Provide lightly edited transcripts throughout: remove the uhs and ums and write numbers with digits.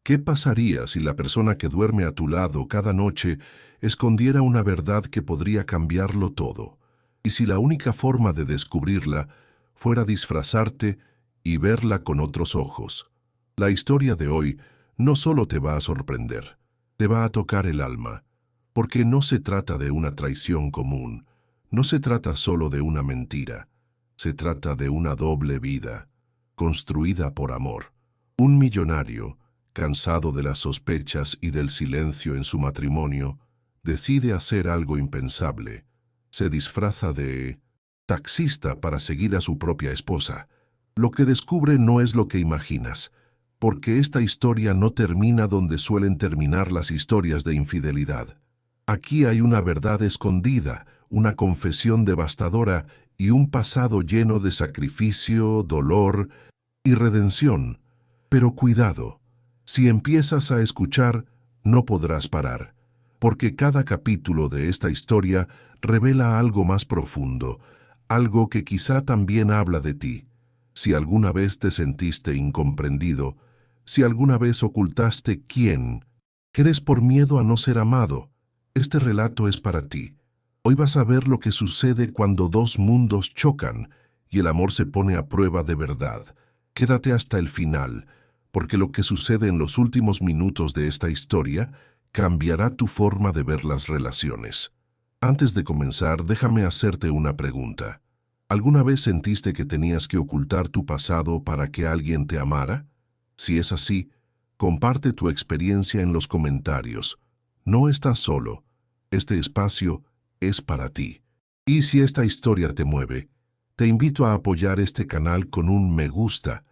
¿Qué pasaría si la persona que duerme a tu lado cada noche escondiera una verdad que podría cambiarlo todo? Y si la única forma de descubrirla fuera disfrazarte y verla con otros ojos. La historia de hoy no solo te va a sorprender, te va a tocar el alma, porque no se trata de una traición común, no se trata solo de una mentira, se trata de una doble vida, construida por amor. Un millonario, cansado de las sospechas y del silencio en su matrimonio, decide hacer algo impensable. Se disfraza de taxista para seguir a su propia esposa. Lo que descubre no es lo que imaginas, porque esta historia no termina donde suelen terminar las historias de infidelidad. Aquí hay una verdad escondida, una confesión devastadora y un pasado lleno de sacrificio, dolor y redención. Pero cuidado, si empiezas a escuchar, no podrás parar, porque cada capítulo de esta historia revela algo más profundo, algo que quizá también habla de ti. Si alguna vez te sentiste incomprendido, si alguna vez ocultaste quién eres por miedo a no ser amado, este relato es para ti. Hoy vas a ver lo que sucede cuando dos mundos chocan y el amor se pone a prueba de verdad. Quédate hasta el final, porque lo que sucede en los últimos minutos de esta historia cambiará tu forma de ver las relaciones. Antes de comenzar, déjame hacerte una pregunta. ¿Alguna vez sentiste que tenías que ocultar tu pasado para que alguien te amara? Si es así, comparte tu experiencia en los comentarios. No estás solo. Este espacio es para ti. Y si esta historia te mueve, te invito a apoyar este canal con un me gusta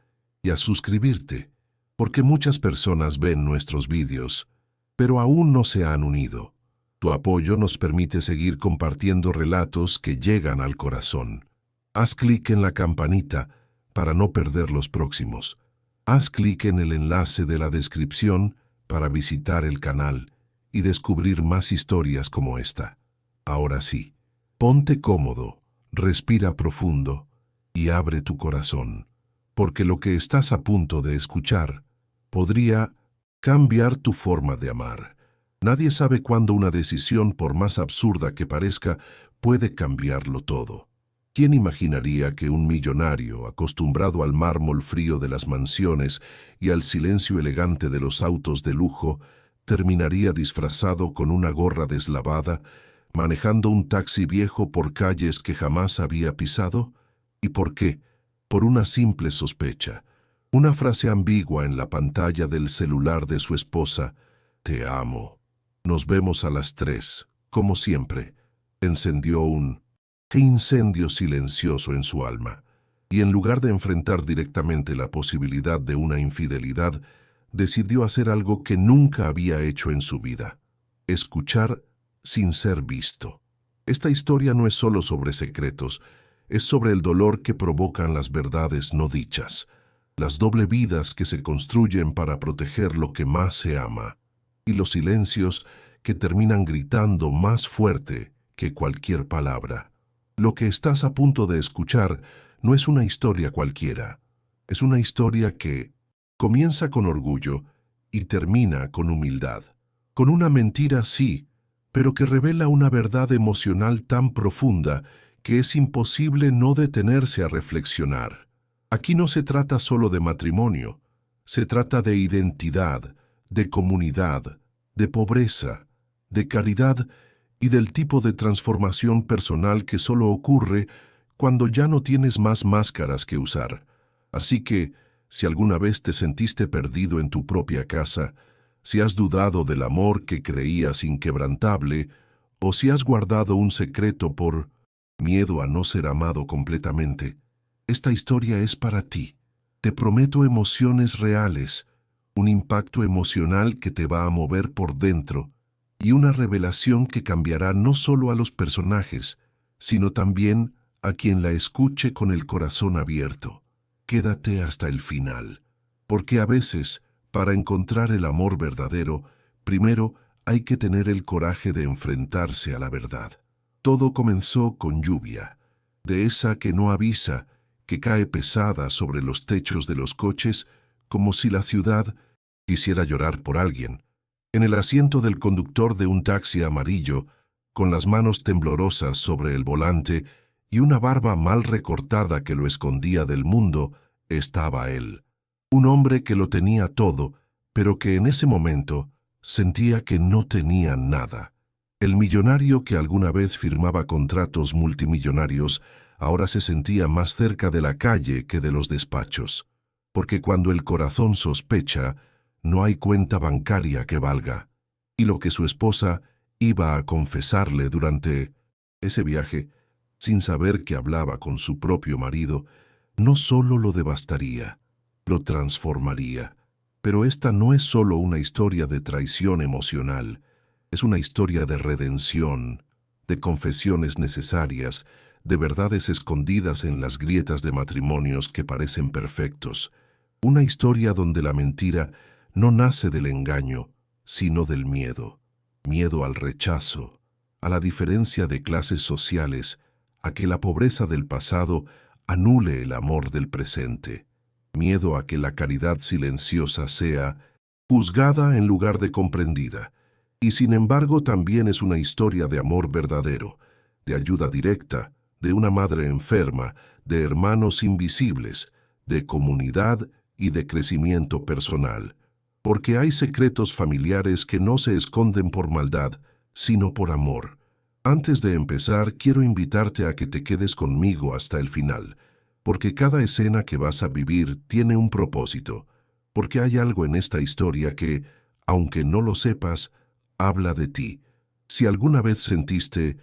y a suscribirte, porque muchas personas ven nuestros vídeos, pero aún no se han unido. Tu apoyo nos permite seguir compartiendo relatos que llegan al corazón. Haz clic en la campanita para no perder los próximos. Haz clic en el enlace de la descripción para visitar el canal y descubrir más historias como esta. Ahora sí, ponte cómodo, respira profundo y abre tu corazón, porque lo que estás a punto de escuchar podría cambiar tu forma de amar. Nadie sabe cuándo una decisión, por más absurda que parezca, puede cambiarlo todo. ¿Quién imaginaría que un millonario, acostumbrado al mármol frío de las mansiones y al silencio elegante de los autos de lujo, terminaría disfrazado con una gorra deslavada, manejando un taxi viejo por calles que jamás había pisado? ¿Y por qué? Por una simple sospecha. Una frase ambigua en la pantalla del celular de su esposa: «Te amo. Nos vemos a las 3», como siempre, encendió un incendio silencioso en su alma, y en lugar de enfrentar directamente la posibilidad de una infidelidad, decidió hacer algo que nunca había hecho en su vida: escuchar sin ser visto. Esta historia no es solo sobre secretos, es sobre el dolor que provocan las verdades no dichas, las doble vidas que se construyen para proteger lo que más se ama, y los silencios que terminan gritando más fuerte que cualquier palabra. Lo que estás a punto de escuchar no es una historia cualquiera. Es una historia que comienza con orgullo y termina con humildad. Con una mentira, sí, pero que revela una verdad emocional tan profunda que es imposible no detenerse a reflexionar. Aquí no se trata solo de matrimonio, se trata de identidad, de comunidad, de pobreza, de caridad y del tipo de transformación personal que solo ocurre cuando ya no tienes más máscaras que usar. Así que, si alguna vez te sentiste perdido en tu propia casa, si has dudado del amor que creías inquebrantable, o si has guardado un secreto por miedo a no ser amado completamente, esta historia es para ti. Te prometo emociones reales, un impacto emocional que te va a mover por dentro, y una revelación que cambiará no solo a los personajes, sino también a quien la escuche con el corazón abierto. Quédate hasta el final, porque a veces, para encontrar el amor verdadero, primero hay que tener el coraje de enfrentarse a la verdad. Todo comenzó con lluvia, de esa que no avisa, que cae pesada sobre los techos de los coches, como si la ciudad Quisiera llorar por alguien. En el asiento del conductor de un taxi amarillo, con las manos temblorosas sobre el volante y una barba mal recortada que lo escondía del mundo, estaba él. Un hombre que lo tenía todo, pero que en ese momento sentía que no tenía nada. El millonario que alguna vez firmaba contratos multimillonarios ahora se sentía más cerca de la calle que de los despachos, porque cuando el corazón sospecha, no hay cuenta bancaria que valga. Y lo que su esposa iba a confesarle durante ese viaje, sin saber que hablaba con su propio marido, no solo lo devastaría, lo transformaría. Pero esta no es solo una historia de traición emocional, es una historia de redención, de confesiones necesarias, de verdades escondidas en las grietas de matrimonios que parecen perfectos. Una historia donde la mentira no nace del engaño, sino del miedo. Miedo al rechazo, a la diferencia de clases sociales, a que la pobreza del pasado anule el amor del presente. Miedo a que la caridad silenciosa sea juzgada en lugar de comprendida. Y sin embargo también es una historia de amor verdadero, de ayuda directa, de una madre enferma, de hermanos invisibles, de comunidad y de crecimiento personal. Porque hay secretos familiares que no se esconden por maldad, sino por amor. Antes de empezar, quiero invitarte a que te quedes conmigo hasta el final, porque cada escena que vas a vivir tiene un propósito, porque hay algo en esta historia que, aunque no lo sepas, habla de ti. Si alguna vez sentiste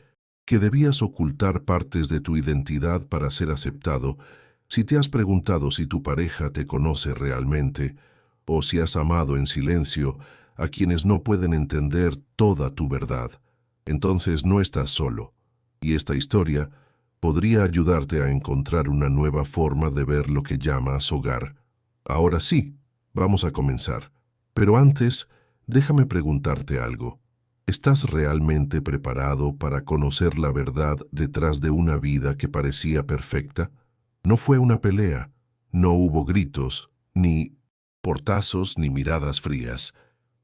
que debías ocultar partes de tu identidad para ser aceptado, si te has preguntado si tu pareja te conoce realmente, o si has amado en silencio a quienes no pueden entender toda tu verdad, entonces no estás solo, y esta historia podría ayudarte a encontrar una nueva forma de ver lo que llamas hogar. Ahora sí, vamos a comenzar. Pero antes, déjame preguntarte algo. ¿Estás realmente preparado para conocer la verdad detrás de una vida que parecía perfecta? No fue una pelea, no hubo gritos, ni portazos, ni miradas frías.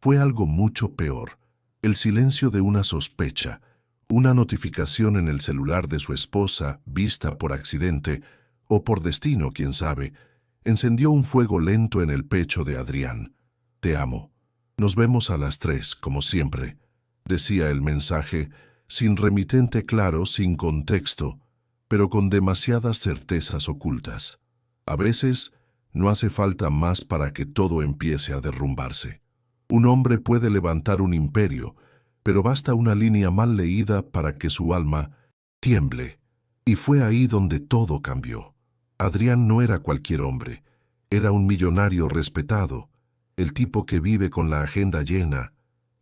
Fue algo mucho peor. El silencio de una sospecha, una notificación en el celular de su esposa, vista por accidente, o por destino, quién sabe, encendió un fuego lento en el pecho de Adrián. Te amo. Nos vemos a las 3, como siempre, decía el mensaje, sin remitente claro, sin contexto, pero con demasiadas certezas ocultas. A veces, no hace falta más para que todo empiece a derrumbarse. Un hombre puede levantar un imperio, pero basta una línea mal leída para que su alma tiemble. Y fue ahí donde todo cambió. Adrián no era cualquier hombre, era un millonario respetado, el tipo que vive con la agenda llena,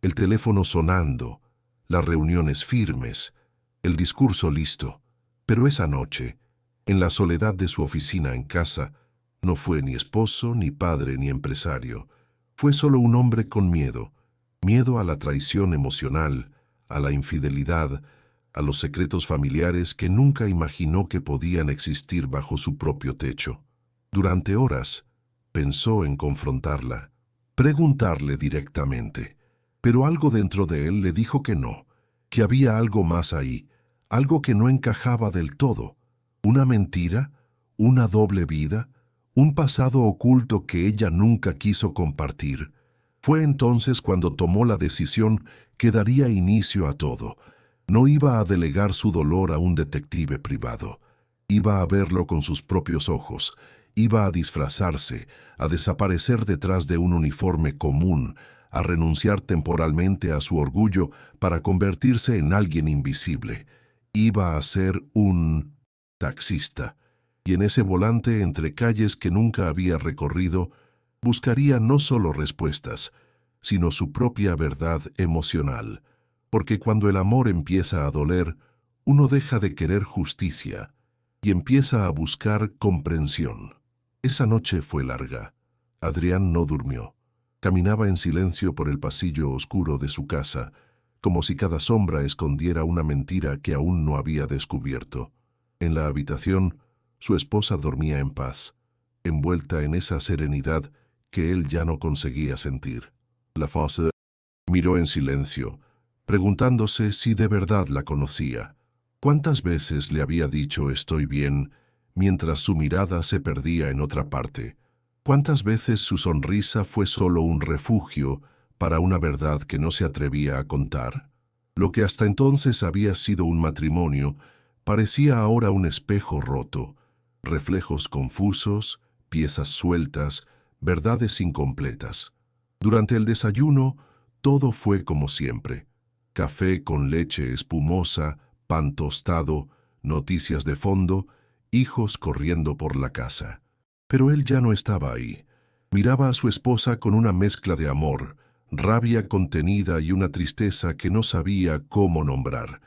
el teléfono sonando, las reuniones firmes, el discurso listo. Pero esa noche, en la soledad de su oficina en casa, no fue ni esposo, ni padre, ni empresario. Fue solo un hombre con miedo. Miedo a la traición emocional, a la infidelidad, a los secretos familiares que nunca imaginó que podían existir bajo su propio techo. Durante horas, pensó en confrontarla, preguntarle directamente, pero algo dentro de él le dijo que no, que había algo más ahí, algo que no encajaba del todo, una mentira, una doble vida, un pasado oculto que ella nunca quiso compartir. Fue entonces cuando tomó la decisión que daría inicio a todo. No iba a delegar su dolor a un detective privado. Iba a verlo con sus propios ojos. Iba a disfrazarse, a desaparecer detrás de un uniforme común, a renunciar temporalmente a su orgullo para convertirse en alguien invisible. Iba a ser un taxista. Y en ese volante entre calles que nunca había recorrido, buscaría no solo respuestas, sino su propia verdad emocional. Porque cuando el amor empieza a doler, uno deja de querer justicia y empieza a buscar comprensión. Esa noche fue larga. Adrián no durmió. Caminaba en silencio por el pasillo oscuro de su casa, como si cada sombra escondiera una mentira que aún no había descubierto. En la habitación, su esposa dormía en paz, envuelta en esa serenidad que él ya no conseguía sentir. Lafosse miró en silencio, preguntándose si de verdad la conocía. ¿Cuántas veces le había dicho «estoy bien», mientras su mirada se perdía en otra parte? ¿Cuántas veces su sonrisa fue solo un refugio para una verdad que no se atrevía a contar? Lo que hasta entonces había sido un matrimonio parecía ahora un espejo roto, reflejos confusos, piezas sueltas, verdades incompletas. Durante el desayuno, todo fue como siempre. Café con leche espumosa, pan tostado, noticias de fondo, hijos corriendo por la casa. Pero él ya no estaba ahí. Miraba a su esposa con una mezcla de amor, rabia contenida y una tristeza que no sabía cómo nombrar.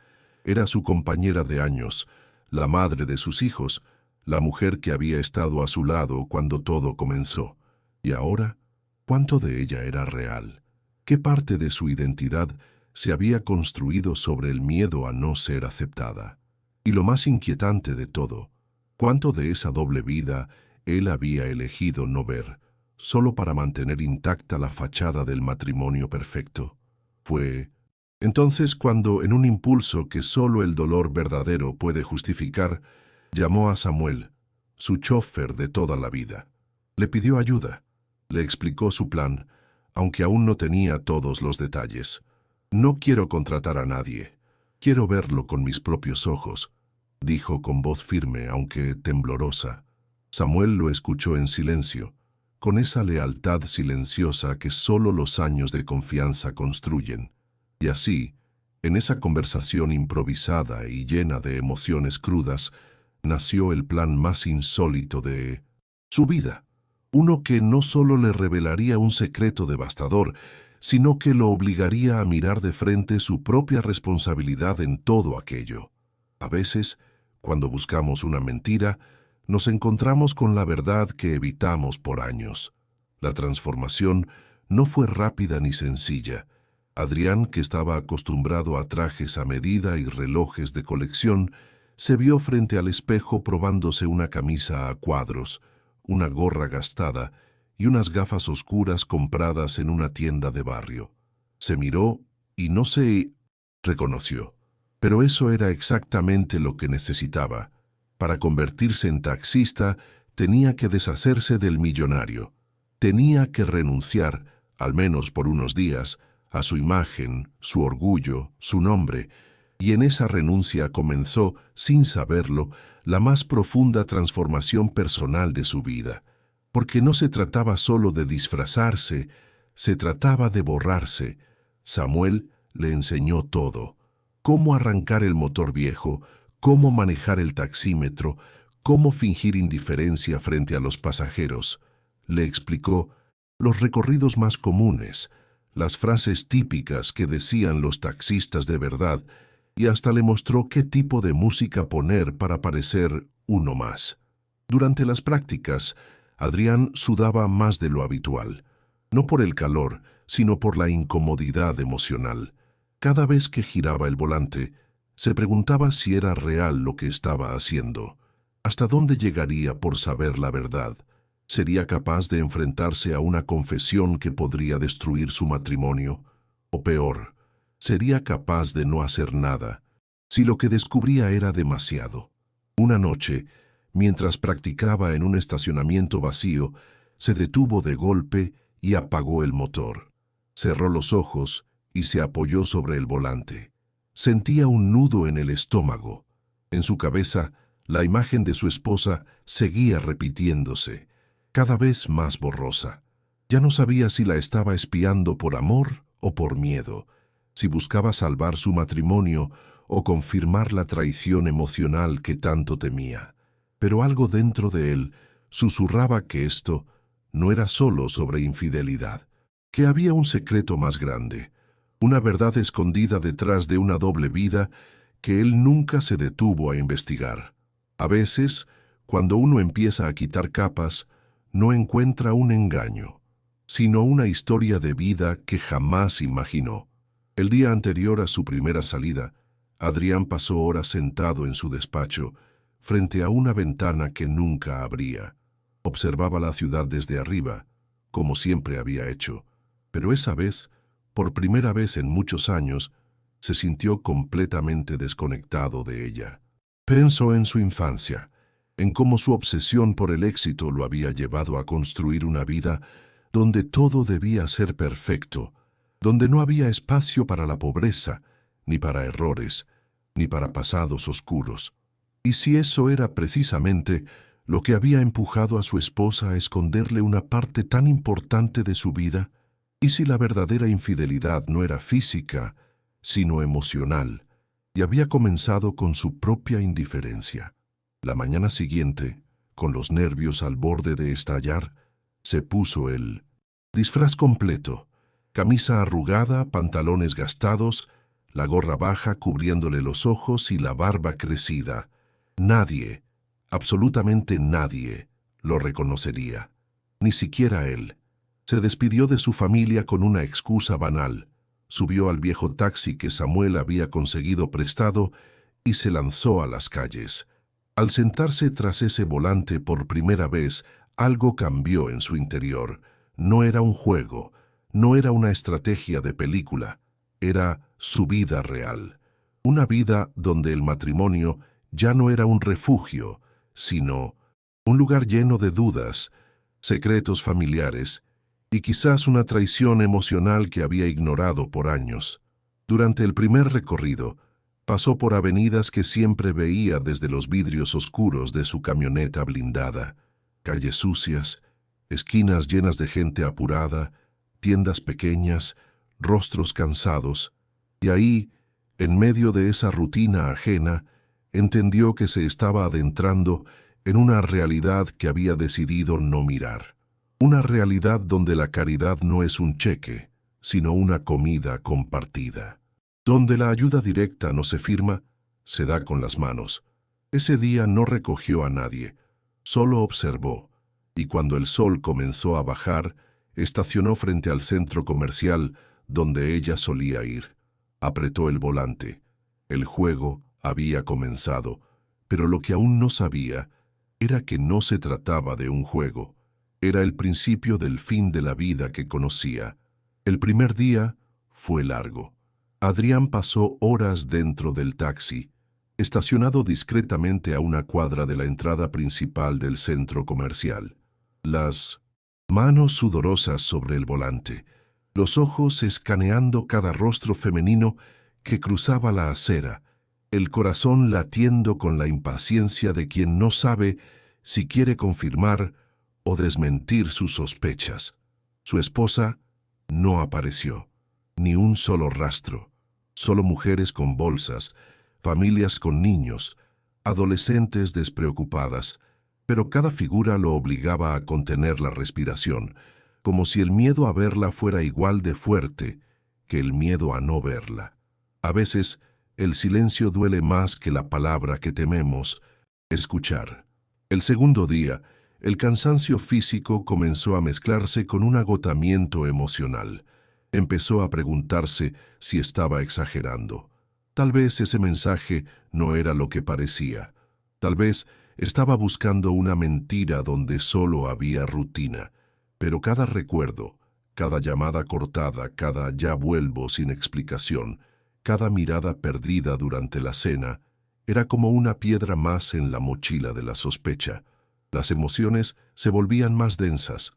Era su compañera de años, la madre de sus hijos, la mujer que había estado a su lado cuando todo comenzó. Y ahora, ¿cuánto de ella era real? ¿Qué parte de su identidad se había construido sobre el miedo a no ser aceptada? Y lo más inquietante de todo, ¿cuánto de esa doble vida él había elegido no ver, solo para mantener intacta la fachada del matrimonio perfecto? Fue entonces cuando, en un impulso que solo el dolor verdadero puede justificar, llamó a Samuel, su chofer de toda la vida. Le pidió ayuda, le explicó su plan, aunque aún no tenía todos los detalles. «No quiero contratar a nadie, quiero verlo con mis propios ojos», dijo con voz firme, aunque temblorosa. Samuel lo escuchó en silencio, con esa lealtad silenciosa que solo los años de confianza construyen. Y así, en esa conversación improvisada y llena de emociones crudas, nació el plan más insólito de su vida. Uno que no solo le revelaría un secreto devastador, sino que lo obligaría a mirar de frente su propia responsabilidad en todo aquello. A veces, cuando buscamos una mentira, nos encontramos con la verdad que evitamos por años. La transformación no fue rápida ni sencilla. Adrián, que estaba acostumbrado a trajes a medida y relojes de colección, se vio frente al espejo probándose una camisa a cuadros, una gorra gastada y unas gafas oscuras compradas en una tienda de barrio. Se miró y no se reconoció. Pero eso era exactamente lo que necesitaba. Para convertirse en taxista, tenía que deshacerse del millonario. Tenía que renunciar, al menos por unos días, a su imagen, su orgullo, su nombre, y en esa renuncia comenzó, sin saberlo, la más profunda transformación personal de su vida. Porque no se trataba solo de disfrazarse, se trataba de borrarse. Samuel le enseñó todo: cómo arrancar el motor viejo, cómo manejar el taxímetro, cómo fingir indiferencia frente a los pasajeros. Le explicó los recorridos más comunes, las frases típicas que decían los taxistas de verdad, y hasta le mostró qué tipo de música poner para parecer uno más. Durante las prácticas, Adrián sudaba más de lo habitual, no por el calor, sino por la incomodidad emocional. Cada vez que giraba el volante, se preguntaba si era real lo que estaba haciendo. ¿Hasta dónde llegaría por saber la verdad? ¿Sería capaz de enfrentarse a una confesión que podría destruir su matrimonio? O peor, ¿sería capaz de no hacer nada si lo que descubría era demasiado? Una noche, mientras practicaba en un estacionamiento vacío, se detuvo de golpe y apagó el motor. Cerró los ojos y se apoyó sobre el volante. Sentía un nudo en el estómago. En su cabeza, la imagen de su esposa seguía repitiéndose, cada vez más borrosa. Ya no sabía si la estaba espiando por amor o por miedo, si buscaba salvar su matrimonio o confirmar la traición emocional que tanto temía. Pero algo dentro de él susurraba que esto no era solo sobre infidelidad, que había un secreto más grande, una verdad escondida detrás de una doble vida que él nunca se detuvo a investigar. A veces, cuando uno empieza a quitar capas, no encuentra un engaño, sino una historia de vida que jamás imaginó. El día anterior a su primera salida, Adrián pasó horas sentado en su despacho, frente a una ventana que nunca abría. Observaba la ciudad desde arriba, como siempre había hecho, pero esa vez, por primera vez en muchos años, se sintió completamente desconectado de ella. Pensó en su infancia, en cómo su obsesión por el éxito lo había llevado a construir una vida donde todo debía ser perfecto, donde no había espacio para la pobreza, ni para errores, ni para pasados oscuros. Y si eso era precisamente lo que había empujado a su esposa a esconderle una parte tan importante de su vida, y si la verdadera infidelidad no era física, sino emocional, y había comenzado con su propia indiferencia. La mañana siguiente, con los nervios al borde de estallar, se puso el disfraz completo, camisa arrugada, pantalones gastados, la gorra baja cubriéndole los ojos y la barba crecida. Nadie, absolutamente nadie, lo reconocería, ni siquiera él. Se despidió de su familia con una excusa banal, subió al viejo taxi que Samuel había conseguido prestado y se lanzó a las calles. Al sentarse tras ese volante por primera vez, algo cambió en su interior. No era un juego, no era una estrategia de película, era su vida real. Una vida donde el matrimonio ya no era un refugio, sino un lugar lleno de dudas, secretos familiares y quizás una traición emocional que había ignorado por años. Durante el primer recorrido, pasó por avenidas que siempre veía desde los vidrios oscuros de su camioneta blindada, calles sucias, esquinas llenas de gente apurada, tiendas pequeñas, rostros cansados, y ahí, en medio de esa rutina ajena, entendió que se estaba adentrando en una realidad que había decidido no mirar. Una realidad donde la caridad no es un cheque, sino una comida compartida. Donde la ayuda directa no se firma, se da con las manos. Ese día no recogió a nadie, solo observó, y cuando el sol comenzó a bajar, estacionó frente al centro comercial donde ella solía ir. Apretó el volante. El juego había comenzado, pero lo que aún no sabía era que no se trataba de un juego. Era el principio del fin de la vida que conocía. El primer día fue largo. Adrián pasó horas dentro del taxi, estacionado discretamente a una cuadra de la entrada principal del centro comercial. Las manos sudorosas sobre el volante, los ojos escaneando cada rostro femenino que cruzaba la acera, el corazón latiendo con la impaciencia de quien no sabe si quiere confirmar o desmentir sus sospechas. Su esposa no apareció, ni un solo rastro, solo mujeres con bolsas, familias con niños, adolescentes despreocupadas, pero cada figura lo obligaba a contener la respiración, como si el miedo a verla fuera igual de fuerte que el miedo a no verla. A veces, el silencio duele más que la palabra que tememos escuchar. El segundo día, el cansancio físico comenzó a mezclarse con un agotamiento emocional. Empezó a preguntarse si estaba exagerando. Tal vez ese mensaje no era lo que parecía. Tal vez estaba buscando una mentira donde solo había rutina. Pero cada recuerdo, cada llamada cortada, cada ya vuelvo sin explicación, cada mirada perdida durante la cena, era como una piedra más en la mochila de la sospecha. Las emociones se volvían más densas.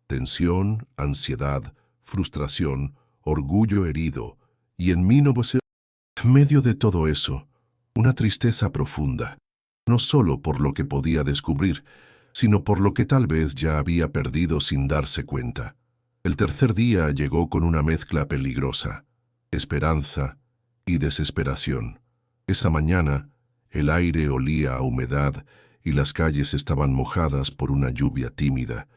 Tensión, ansiedad, frustración, orgullo herido, y en medio de todo eso, una tristeza profunda, no solo por lo que podía descubrir, sino por lo que tal vez ya había perdido sin darse cuenta. El tercer día llegó con una mezcla peligrosa, esperanza y desesperación. Esa mañana, el aire olía a humedad y las calles estaban mojadas por una lluvia tímida.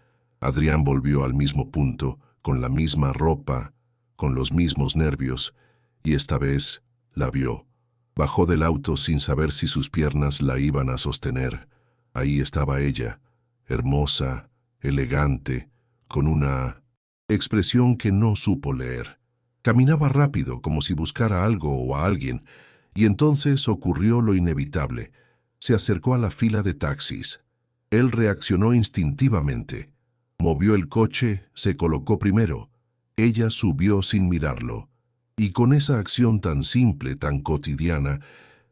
Adrián volvió al mismo punto, con la misma ropa, con los mismos nervios, y esta vez la vio. Bajó del auto sin saber si sus piernas la iban a sostener. Ahí estaba ella, hermosa, elegante, con una expresión que no supo leer. Caminaba rápido, como si buscara algo o a alguien, y entonces ocurrió lo inevitable. Se acercó a la fila de taxis. Él reaccionó instintivamente. Movió el coche, se colocó primero. Ella subió sin mirarlo. Y con esa acción tan simple, tan cotidiana,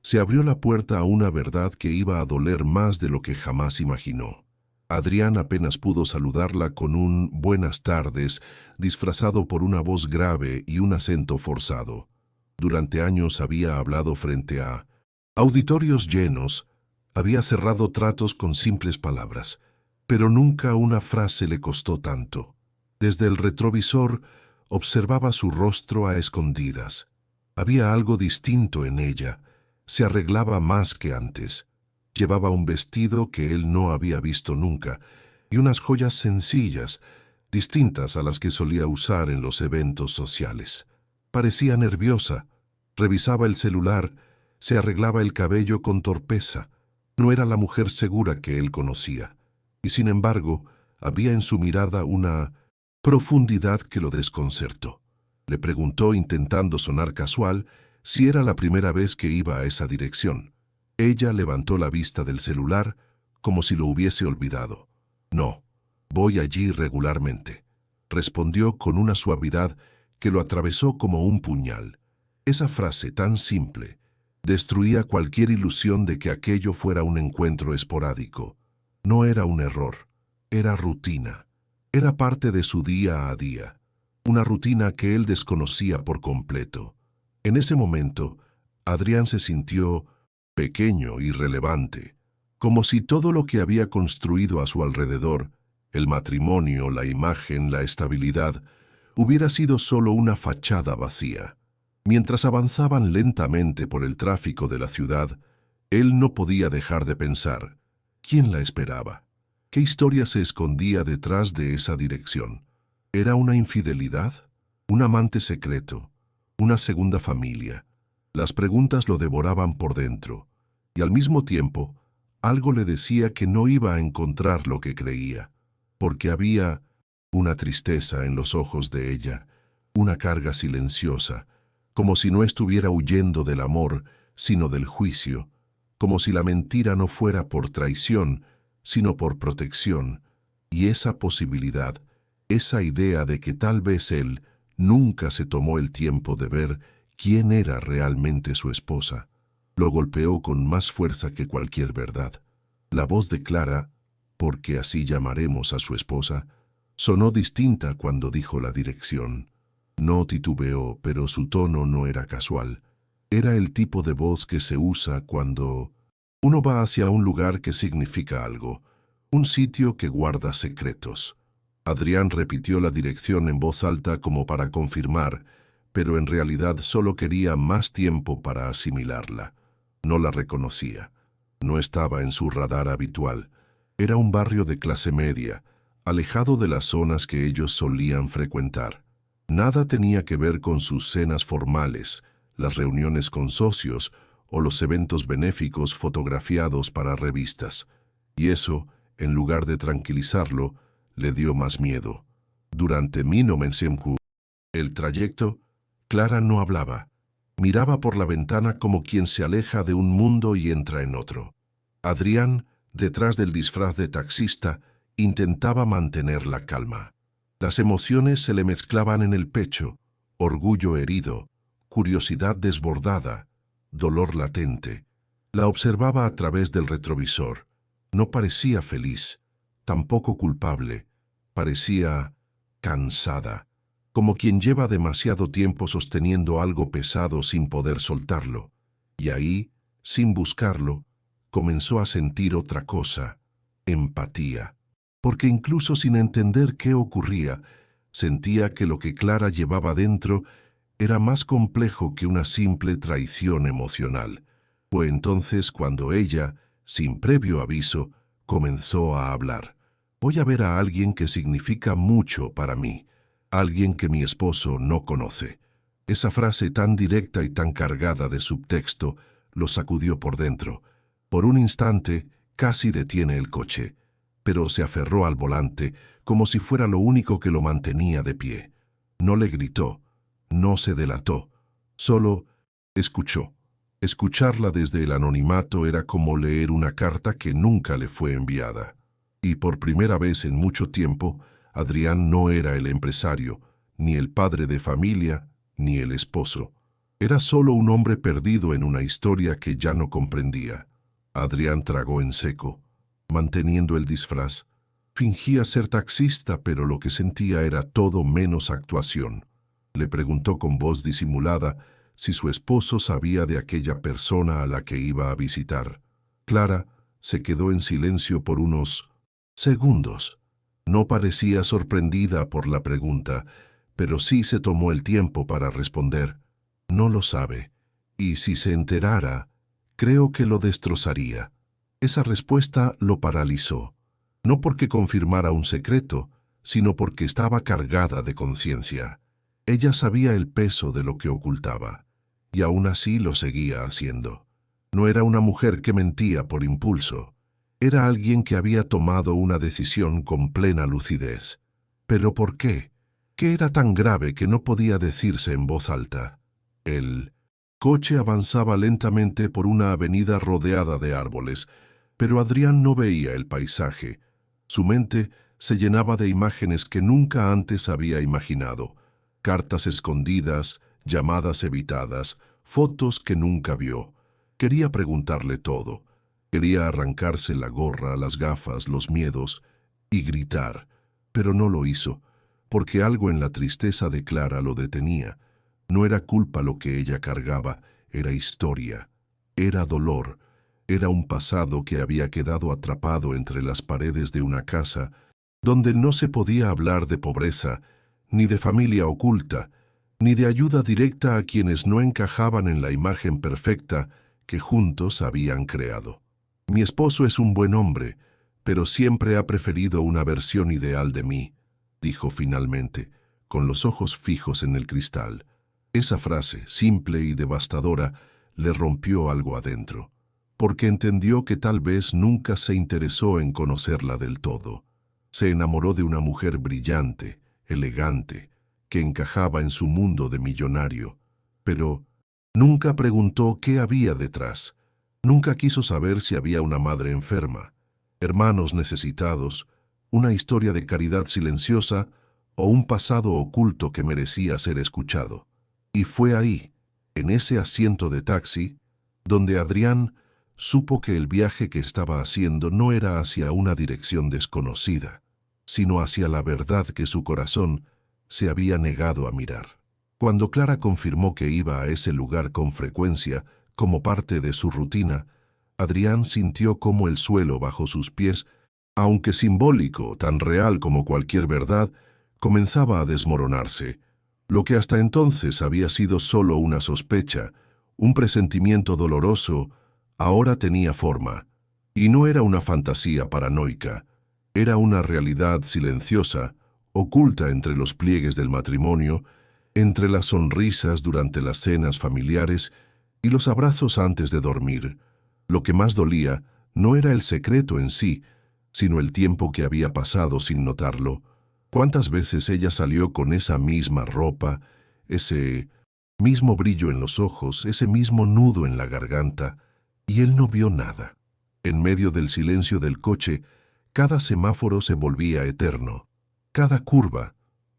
se abrió la puerta a una verdad que iba a doler más de lo que jamás imaginó. Adrián apenas pudo saludarla con un buenas tardes, disfrazado por una voz grave y un acento forzado. Durante años había hablado frente a auditorios llenos, había cerrado tratos con simples palabras, pero nunca una frase le costó tanto. Desde el retrovisor observaba su rostro a escondidas. Había algo distinto en ella, se arreglaba más que antes. Llevaba un vestido que él no había visto nunca y unas joyas sencillas, distintas a las que solía usar en los eventos sociales. Parecía nerviosa, revisaba el celular, se arreglaba el cabello con torpeza. No era la mujer segura que él conocía, y sin embargo, había en su mirada una profundidad que lo desconcertó. Le preguntó, intentando sonar casual, si era la primera vez que iba a esa dirección. Ella levantó la vista del celular como si lo hubiese olvidado. No, voy allí regularmente, respondió con una suavidad que lo atravesó como un puñal. Esa frase tan simple destruía cualquier ilusión de que aquello fuera un encuentro esporádico. No era un error, era rutina. Era parte de su día a día, una rutina que él desconocía por completo. En ese momento, Adrián se sintió pequeño, irrelevante, como si todo lo que había construido a su alrededor, el matrimonio, la imagen, la estabilidad, hubiera sido solo una fachada vacía. Mientras avanzaban lentamente por el tráfico de la ciudad, él no podía dejar de pensar, ¿quién la esperaba? ¿Qué historia se escondía detrás de esa dirección? ¿Era una infidelidad? ¿Un amante secreto? ¿Una segunda familia? Las preguntas lo devoraban por dentro, y al mismo tiempo, algo le decía que no iba a encontrar lo que creía, porque había una tristeza en los ojos de ella, una carga silenciosa, como si no estuviera huyendo del amor, sino del juicio, como si la mentira no fuera por traición, sino por protección, y esa posibilidad, esa idea de que tal vez él nunca se tomó el tiempo de ver quién era realmente su esposa, lo golpeó con más fuerza que cualquier verdad. La voz de Clara, porque así llamaremos a su esposa, sonó distinta cuando dijo la dirección. No titubeó, pero su tono no era casual. Era el tipo de voz que se usa cuando uno va hacia un lugar que significa algo, un sitio que guarda secretos. Adrián repitió la dirección en voz alta como para confirmar, pero en realidad solo quería más tiempo para asimilarla. No la reconocía. No estaba en su radar habitual. Era un barrio de clase media, alejado de las zonas que ellos solían frecuentar. Nada tenía que ver con sus cenas formales, las reuniones con socios o los eventos benéficos fotografiados para revistas. Y eso, en lugar de tranquilizarlo, le dio más miedo. Durante el trayecto, Clara no hablaba. Miraba por la ventana como quien se aleja de un mundo y entra en otro. Adrián, detrás del disfraz de taxista, intentaba mantener la calma. Las emociones se le mezclaban en el pecho, orgullo herido, curiosidad desbordada, dolor latente. La observaba a través del retrovisor. No parecía feliz, tampoco culpable. Parecía cansada, como quien lleva demasiado tiempo sosteniendo algo pesado sin poder soltarlo. Y ahí, sin buscarlo, comenzó a sentir otra cosa, empatía. Porque incluso sin entender qué ocurría, sentía que lo que Clara llevaba dentro era más complejo que una simple traición emocional. Fue entonces cuando ella, sin previo aviso, comenzó a hablar. Voy a ver a alguien que significa mucho para mí, alguien que mi esposo no conoce. Esa frase tan directa y tan cargada de subtexto lo sacudió por dentro. Por un instante, casi detiene el coche, pero se aferró al volante como si fuera lo único que lo mantenía de pie. No le gritó, no se delató, solo escuchó. Escucharla desde el anonimato era como leer una carta que nunca le fue enviada. Y por primera vez en mucho tiempo, Adrián no era el empresario, ni el padre de familia, ni el esposo. Era solo un hombre perdido en una historia que ya no comprendía. Adrián tragó en seco, manteniendo el disfraz. Fingía ser taxista, pero lo que sentía era todo menos actuación. Le preguntó con voz disimulada si su esposo sabía de aquella persona a la que iba a visitar. Clara se quedó en silencio por unos segundos. No parecía sorprendida por la pregunta, pero sí se tomó el tiempo para responder. No lo sabe, y si se enterara, creo que lo destrozaría. Esa respuesta lo paralizó, no porque confirmara un secreto, sino porque estaba cargada de conciencia. Ella sabía el peso de lo que ocultaba, y aún así lo seguía haciendo. No era una mujer que mentía por impulso. Era alguien que había tomado una decisión con plena lucidez. ¿Pero por qué? ¿Qué era tan grave que no podía decirse en voz alta? El coche avanzaba lentamente por una avenida rodeada de árboles, pero Adrián no veía el paisaje. Su mente se llenaba de imágenes que nunca antes había imaginado. Cartas escondidas, llamadas evitadas, fotos que nunca vio. Quería preguntarle todo. Quería arrancarse la gorra, las gafas, los miedos y gritar, pero no lo hizo, porque algo en la tristeza de Clara lo detenía. No era culpa lo que ella cargaba, era historia, era dolor, era un pasado que había quedado atrapado entre las paredes de una casa donde no se podía hablar de pobreza, ni de familia oculta, ni de ayuda directa a quienes no encajaban en la imagen perfecta que juntos habían creado. Mi esposo es un buen hombre, pero siempre ha preferido una versión ideal de mí, dijo finalmente, con los ojos fijos en el cristal. Esa frase, simple y devastadora, le rompió algo adentro, porque entendió que tal vez nunca se interesó en conocerla del todo. Se enamoró de una mujer brillante, elegante, que encajaba en su mundo de millonario, pero nunca preguntó qué había detrás. Nunca quiso saber si había una madre enferma, hermanos necesitados, una historia de caridad silenciosa o un pasado oculto que merecía ser escuchado. Y fue ahí, en ese asiento de taxi, donde Adrián supo que el viaje que estaba haciendo no era hacia una dirección desconocida, sino hacia la verdad que su corazón se había negado a mirar. Cuando Clara confirmó que iba a ese lugar con frecuencia, como parte de su rutina, Adrián sintió cómo el suelo bajo sus pies, aunque simbólico, tan real como cualquier verdad, comenzaba a desmoronarse. Lo que hasta entonces había sido solo una sospecha, un presentimiento doloroso, ahora tenía forma. Y no era una fantasía paranoica, era una realidad silenciosa, oculta entre los pliegues del matrimonio, entre las sonrisas durante las cenas familiares y los abrazos antes de dormir. Lo que más dolía no era el secreto en sí, sino el tiempo que había pasado sin notarlo. ¿Cuántas veces ella salió con esa misma ropa, ese mismo brillo en los ojos, ese mismo nudo en la garganta, y él no vio nada? En medio del silencio del coche, cada semáforo se volvía eterno. Cada curva,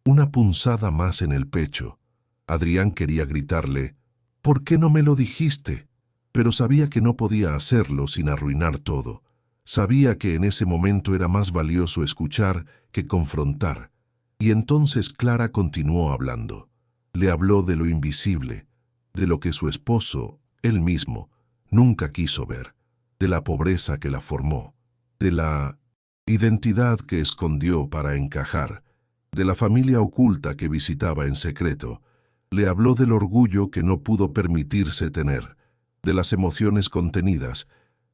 una punzada más en el pecho. Adrián quería gritarle, «¿Por qué no me lo dijiste?», pero sabía que no podía hacerlo sin arruinar todo. Sabía que en ese momento era más valioso escuchar que confrontar. Y entonces Clara continuó hablando. Le habló de lo invisible, de lo que su esposo, él mismo, nunca quiso ver, de la pobreza que la formó, de la identidad que escondió para encajar, de la familia oculta que visitaba en secreto. Le habló del orgullo que no pudo permitirse tener, de las emociones contenidas,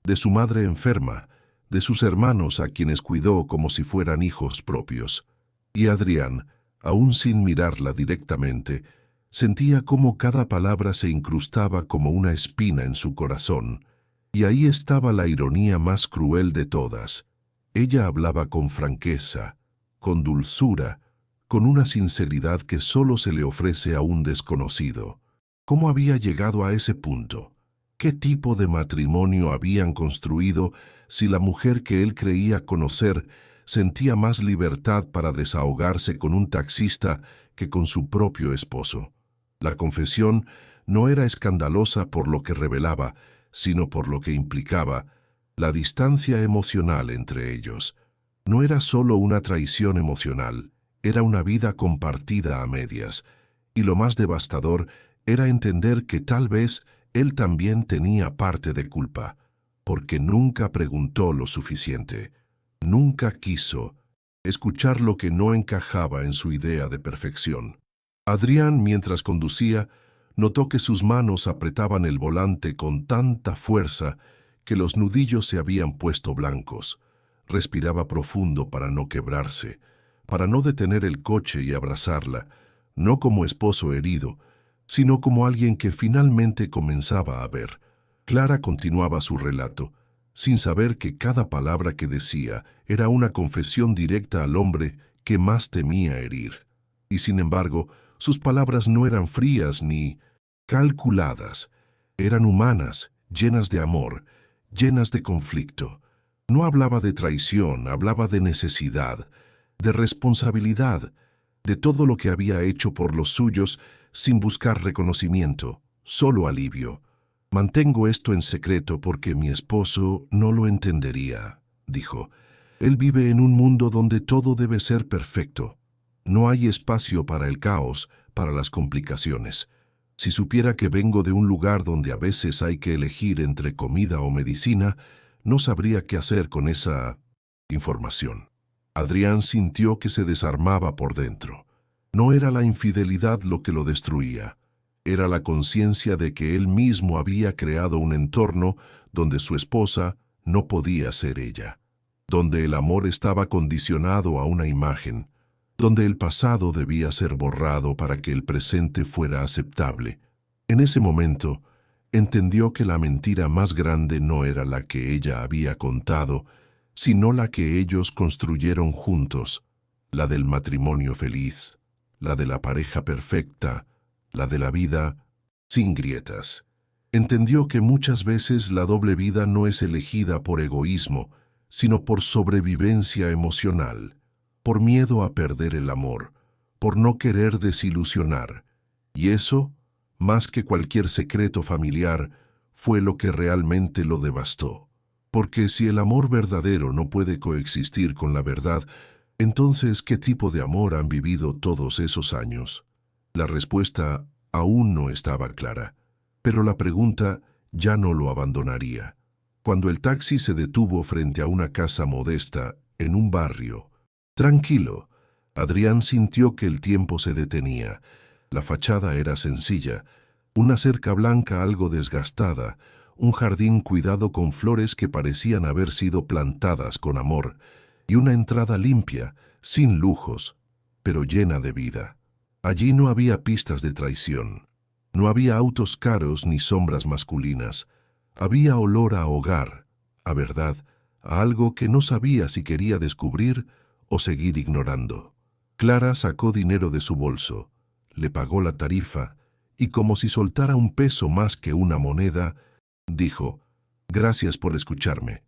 de su madre enferma, de sus hermanos a quienes cuidó como si fueran hijos propios. Y Adrián, aún sin mirarla directamente, sentía cómo cada palabra se incrustaba como una espina en su corazón. Y ahí estaba la ironía más cruel de todas. Ella hablaba con franqueza, con dulzura, con una sinceridad que solo se le ofrece a un desconocido. ¿Cómo había llegado a ese punto? ¿Qué tipo de matrimonio habían construido si la mujer que él creía conocer sentía más libertad para desahogarse con un taxista que con su propio esposo. La confesión no era escandalosa por lo que revelaba, sino por lo que implicaba, la distancia emocional entre ellos. No era solo una traición emocional, era una vida compartida a medias, y lo más devastador era entender que tal vez él también tenía parte de culpa, porque nunca preguntó lo suficiente, nunca quiso escuchar lo que no encajaba en su idea de perfección. Adrián, mientras conducía, notó que sus manos apretaban el volante con tanta fuerza que los nudillos se habían puesto blancos. Respiraba profundo para no quebrarse, para no detener el coche y abrazarla, no como esposo herido, sino como alguien que finalmente comenzaba a ver. Clara continuaba su relato, sin saber que cada palabra que decía era una confesión directa al hombre que más temía herir. Y sin embargo, sus palabras no eran frías ni calculadas, eran humanas, llenas de amor, llenas de conflicto. No hablaba de traición, hablaba de necesidad, de responsabilidad, de todo lo que había hecho por los suyos sin buscar reconocimiento, solo alivio. Mantengo esto en secreto porque mi esposo no lo entendería, dijo. Él vive en un mundo donde todo debe ser perfecto. No hay espacio para el caos, para las complicaciones. Si supiera que vengo de un lugar donde a veces hay que elegir entre comida o medicina, no sabría qué hacer con esa información. Adrián sintió que se desarmaba por dentro. No era la infidelidad lo que lo destruía. Era la conciencia de que él mismo había creado un entorno donde su esposa no podía ser ella, donde el amor estaba condicionado a una imagen, donde el pasado debía ser borrado para que el presente fuera aceptable. En ese momento, entendió que la mentira más grande no era la que ella había contado, sino la que ellos construyeron juntos, la del matrimonio feliz, la de la pareja perfecta, la de la vida sin grietas. Entendió que muchas veces la doble vida no es elegida por egoísmo, sino por sobrevivencia emocional, por miedo a perder el amor, por no querer desilusionar. Y eso, más que cualquier secreto familiar, fue lo que realmente lo devastó. Porque si el amor verdadero no puede coexistir con la verdad, entonces, ¿qué tipo de amor han vivido todos esos años? La respuesta aún no estaba clara, pero la pregunta ya no lo abandonaría. Cuando el taxi se detuvo frente a una casa modesta, en un barrio tranquilo, Adrián sintió que el tiempo se detenía. La fachada era sencilla, una cerca blanca algo desgastada, un jardín cuidado con flores que parecían haber sido plantadas con amor, y una entrada limpia, sin lujos, pero llena de vida. Allí no había pistas de traición, no había autos caros ni sombras masculinas. Había olor a hogar, a verdad, a algo que no sabía si quería descubrir o seguir ignorando. Clara sacó dinero de su bolso, le pagó la tarifa y, como si soltara un peso más que una moneda, dijo: «Gracias por escucharme.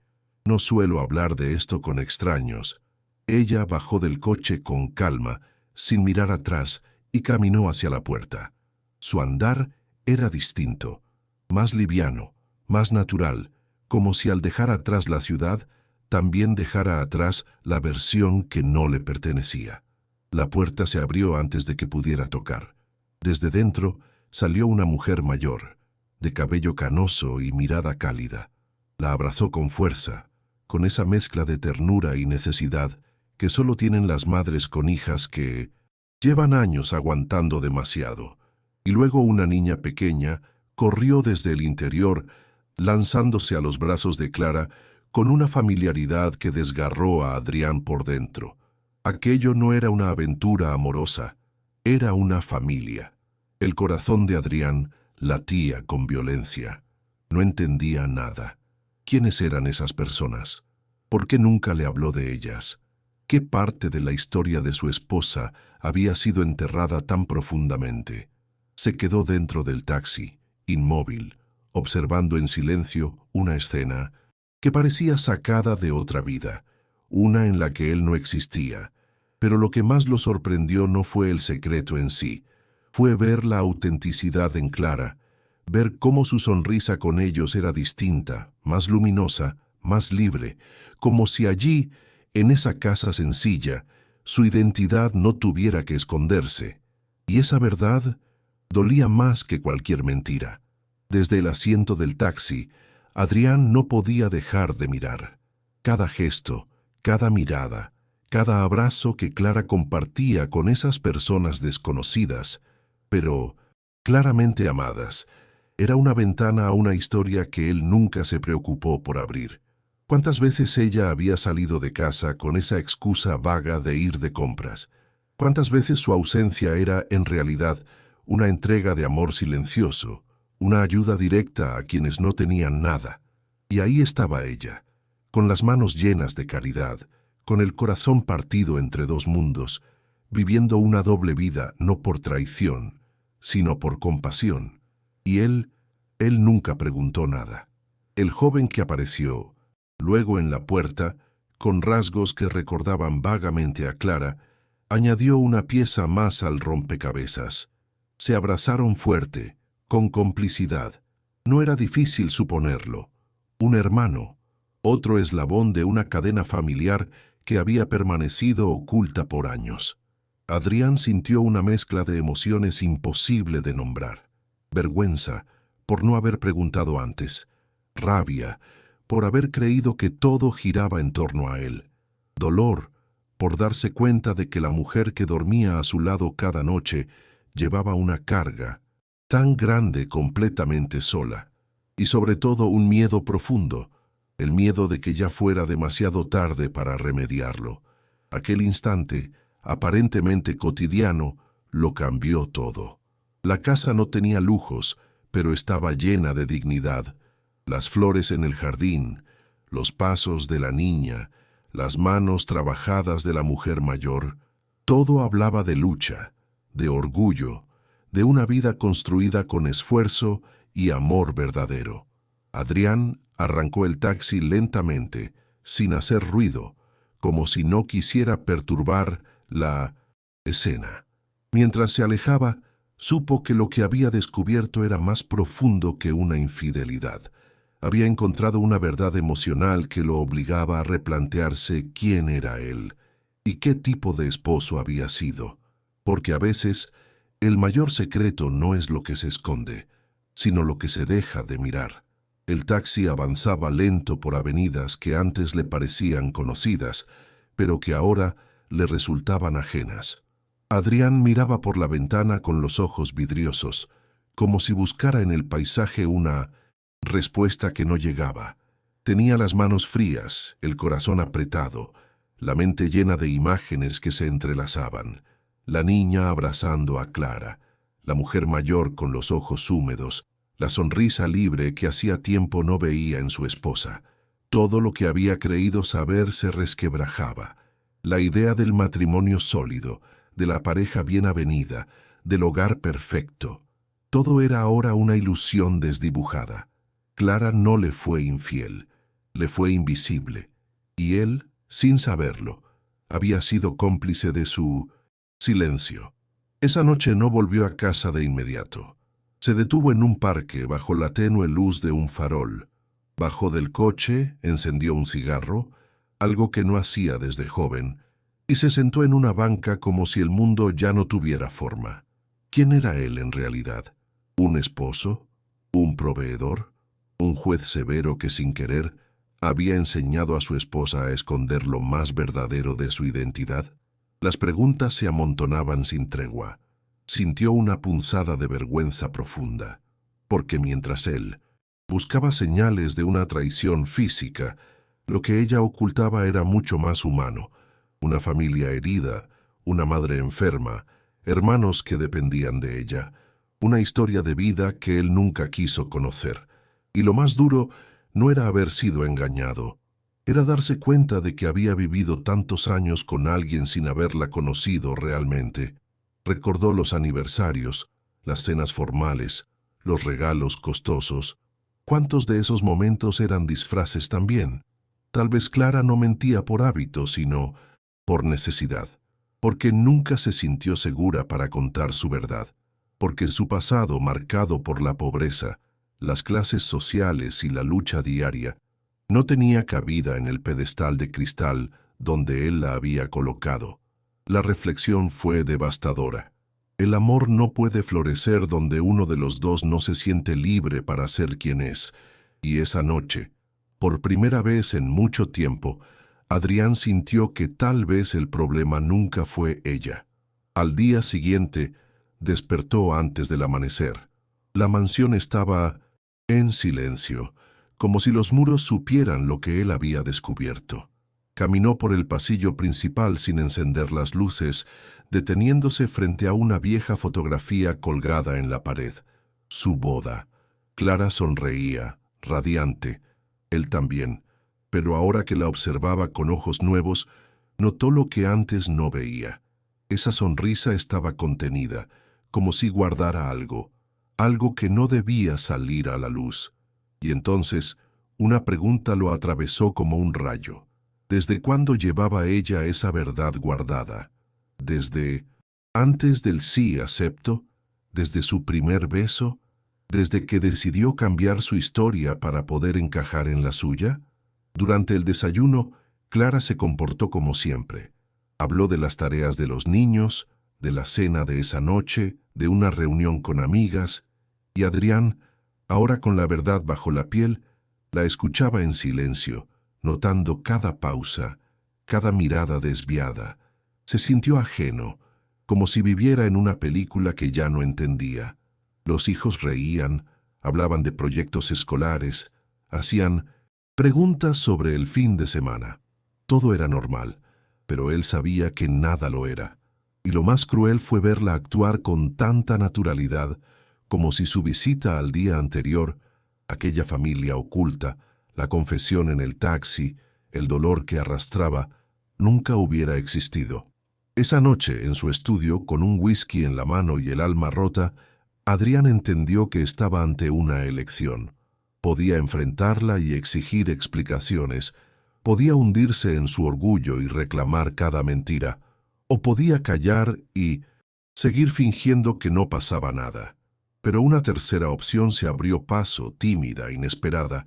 No suelo hablar de esto con extraños». Ella bajó del coche con calma, sin mirar atrás, y caminó hacia la puerta. Su andar era distinto, más liviano, más natural, como si al dejar atrás la ciudad, también dejara atrás la versión que no le pertenecía. La puerta se abrió antes de que pudiera tocar. Desde dentro salió una mujer mayor, de cabello canoso y mirada cálida. La abrazó con fuerza, con esa mezcla de ternura y necesidad que solo tienen las madres con hijas que llevan años aguantando demasiado. Y luego una niña pequeña corrió desde el interior, lanzándose a los brazos de Clara con una familiaridad que desgarró a Adrián por dentro. Aquello no era una aventura amorosa, era una familia. El corazón de Adrián latía con violencia. No entendía nada. ¿Quiénes eran esas personas? ¿Por qué nunca le habló de ellas? ¿Qué parte de la historia de su esposa había sido enterrada tan profundamente? Se quedó dentro del taxi, inmóvil, observando en silencio una escena que parecía sacada de otra vida, una en la que él no existía. Pero lo que más lo sorprendió no fue el secreto en sí, fue ver la autenticidad en Clara, ver cómo su sonrisa con ellos era distinta, más luminosa, más libre, como si allí, en esa casa sencilla, su identidad no tuviera que esconderse. Y esa verdad dolía más que cualquier mentira. Desde el asiento del taxi, Adrián no podía dejar de mirar. Cada gesto, cada mirada, cada abrazo que Clara compartía con esas personas desconocidas, pero claramente amadas, era una ventana a una historia que él nunca se preocupó por abrir. ¿Cuántas veces ella había salido de casa con esa excusa vaga de ir de compras? ¿Cuántas veces su ausencia era, en realidad, una entrega de amor silencioso, una ayuda directa a quienes no tenían nada? Y ahí estaba ella, con las manos llenas de caridad, con el corazón partido entre dos mundos, viviendo una doble vida no por traición, sino por compasión. Y él nunca preguntó nada. El joven que apareció, luego en la puerta, con rasgos que recordaban vagamente a Clara, añadió una pieza más al rompecabezas. Se abrazaron fuerte, con complicidad. No era difícil suponerlo. Un hermano, otro eslabón de una cadena familiar que había permanecido oculta por años. Adrián sintió una mezcla de emociones imposible de nombrar. Vergüenza, por no haber preguntado antes. Rabia, por haber creído que todo giraba en torno a él. Dolor, por darse cuenta de que la mujer que dormía a su lado cada noche llevaba una carga tan grande completamente sola. Y sobre todo un miedo profundo, el miedo de que ya fuera demasiado tarde para remediarlo. Aquel instante, aparentemente cotidiano, lo cambió todo. La casa no tenía lujos, pero estaba llena de dignidad. Las flores en el jardín, los pasos de la niña, las manos trabajadas de la mujer mayor, todo hablaba de lucha, de orgullo, de una vida construida con esfuerzo y amor verdadero. Adrián arrancó el taxi lentamente, sin hacer ruido, como si no quisiera perturbar la escena. Mientras se alejaba, supo que lo que había descubierto era más profundo que una infidelidad. Había encontrado una verdad emocional que lo obligaba a replantearse quién era él y qué tipo de esposo había sido. Porque a veces, el mayor secreto no es lo que se esconde, sino lo que se deja de mirar. El taxi avanzaba lento por avenidas que antes le parecían conocidas, pero que ahora le resultaban ajenas. Adrián miraba por la ventana con los ojos vidriosos, como si buscara en el paisaje una respuesta que no llegaba. Tenía las manos frías, el corazón apretado, la mente llena de imágenes que se entrelazaban. La niña abrazando a Clara, la mujer mayor con los ojos húmedos, la sonrisa libre que hacía tiempo no veía en su esposa. Todo lo que había creído saber se resquebrajaba. La idea del matrimonio sólido, de la pareja bien avenida, del hogar perfecto. Todo era ahora una ilusión desdibujada. Clara no le fue infiel, le fue invisible, y él, sin saberlo, había sido cómplice de su silencio. Esa noche no volvió a casa de inmediato. Se detuvo en un parque bajo la tenue luz de un farol. Bajó del coche, encendió un cigarro, algo que no hacía desde joven, y se sentó en una banca como si el mundo ya no tuviera forma. ¿Quién era él en realidad? ¿Un esposo? ¿Un proveedor? ¿Un juez severo que sin querer había enseñado a su esposa a esconder lo más verdadero de su identidad? Las preguntas se amontonaban sin tregua. Sintió una punzada de vergüenza profunda, porque mientras él buscaba señales de una traición física, lo que ella ocultaba era mucho más humano. Una familia herida, una madre enferma, hermanos que dependían de ella, una historia de vida que él nunca quiso conocer. Y lo más duro no era haber sido engañado, era darse cuenta de que había vivido tantos años con alguien sin haberla conocido realmente. Recordó los aniversarios, las cenas formales, los regalos costosos. ¿Cuántos de esos momentos eran disfraces también? Tal vez Clara no mentía por hábito, sino por necesidad, porque nunca se sintió segura para contar su verdad, porque su pasado, marcado por la pobreza, las clases sociales y la lucha diaria, no tenía cabida en el pedestal de cristal donde él la había colocado. La reflexión fue devastadora. El amor no puede florecer donde uno de los dos no se siente libre para ser quien es, y esa noche, por primera vez en mucho tiempo, Adrián sintió que tal vez el problema nunca fue ella. Al día siguiente, despertó antes del amanecer. La mansión estaba en silencio, como si los muros supieran lo que él había descubierto. Caminó por el pasillo principal sin encender las luces, deteniéndose frente a una vieja fotografía colgada en la pared. Su boda. Clara sonreía, radiante. Él también, pero ahora que la observaba con ojos nuevos, notó lo que antes no veía. Esa sonrisa estaba contenida, como si guardara algo, algo que no debía salir a la luz. Y entonces, una pregunta lo atravesó como un rayo. ¿Desde cuándo llevaba ella esa verdad guardada? ¿Desde antes del sí acepto? ¿Desde su primer beso? ¿Desde que decidió cambiar su historia para poder encajar en la suya? Durante el desayuno, Clara se comportó como siempre. Habló de las tareas de los niños, de la cena de esa noche, de una reunión con amigas, y Adrián, ahora con la verdad bajo la piel, la escuchaba en silencio, notando cada pausa, cada mirada desviada. Se sintió ajeno, como si viviera en una película que ya no entendía. Los hijos reían, hablaban de proyectos escolares, hacían preguntas sobre el fin de semana. Todo era normal, pero él sabía que nada lo era. Y lo más cruel fue verla actuar con tanta naturalidad, como si su visita al día anterior, aquella familia oculta, la confesión en el taxi, el dolor que arrastraba, nunca hubiera existido. Esa noche, en su estudio, con un whisky en la mano y el alma rota, Adrián entendió que estaba ante una elección. Podía enfrentarla y exigir explicaciones, podía hundirse en su orgullo y reclamar cada mentira, o podía callar y seguir fingiendo que no pasaba nada. Pero una tercera opción se abrió paso, tímida, inesperada.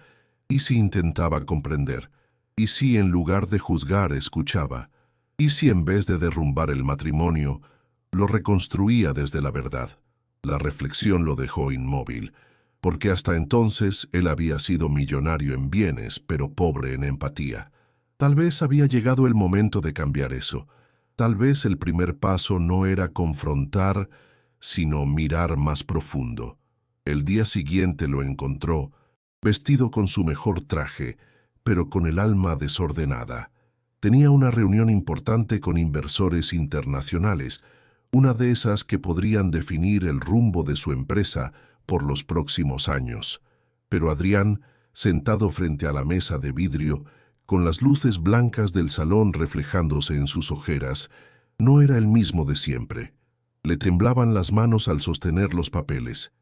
¿Y si intentaba comprender? ¿Y si en lugar de juzgar escuchaba? ¿Y si en vez de derrumbar el matrimonio, lo reconstruía desde la verdad? La reflexión lo dejó inmóvil, porque hasta entonces él había sido millonario en bienes, pero pobre en empatía. Tal vez había llegado el momento de cambiar eso. Tal vez el primer paso no era confrontar, sino mirar más profundo. El día siguiente lo encontró, vestido con su mejor traje, pero con el alma desordenada. Tenía una reunión importante con inversores internacionales, una de esas que podrían definir el rumbo de su empresa por los próximos años. Pero Adrián, sentado frente a la mesa de vidrio, con las luces blancas del salón reflejándose en sus ojeras, no era el mismo de siempre. Le temblaban las manos al sostener los papeles.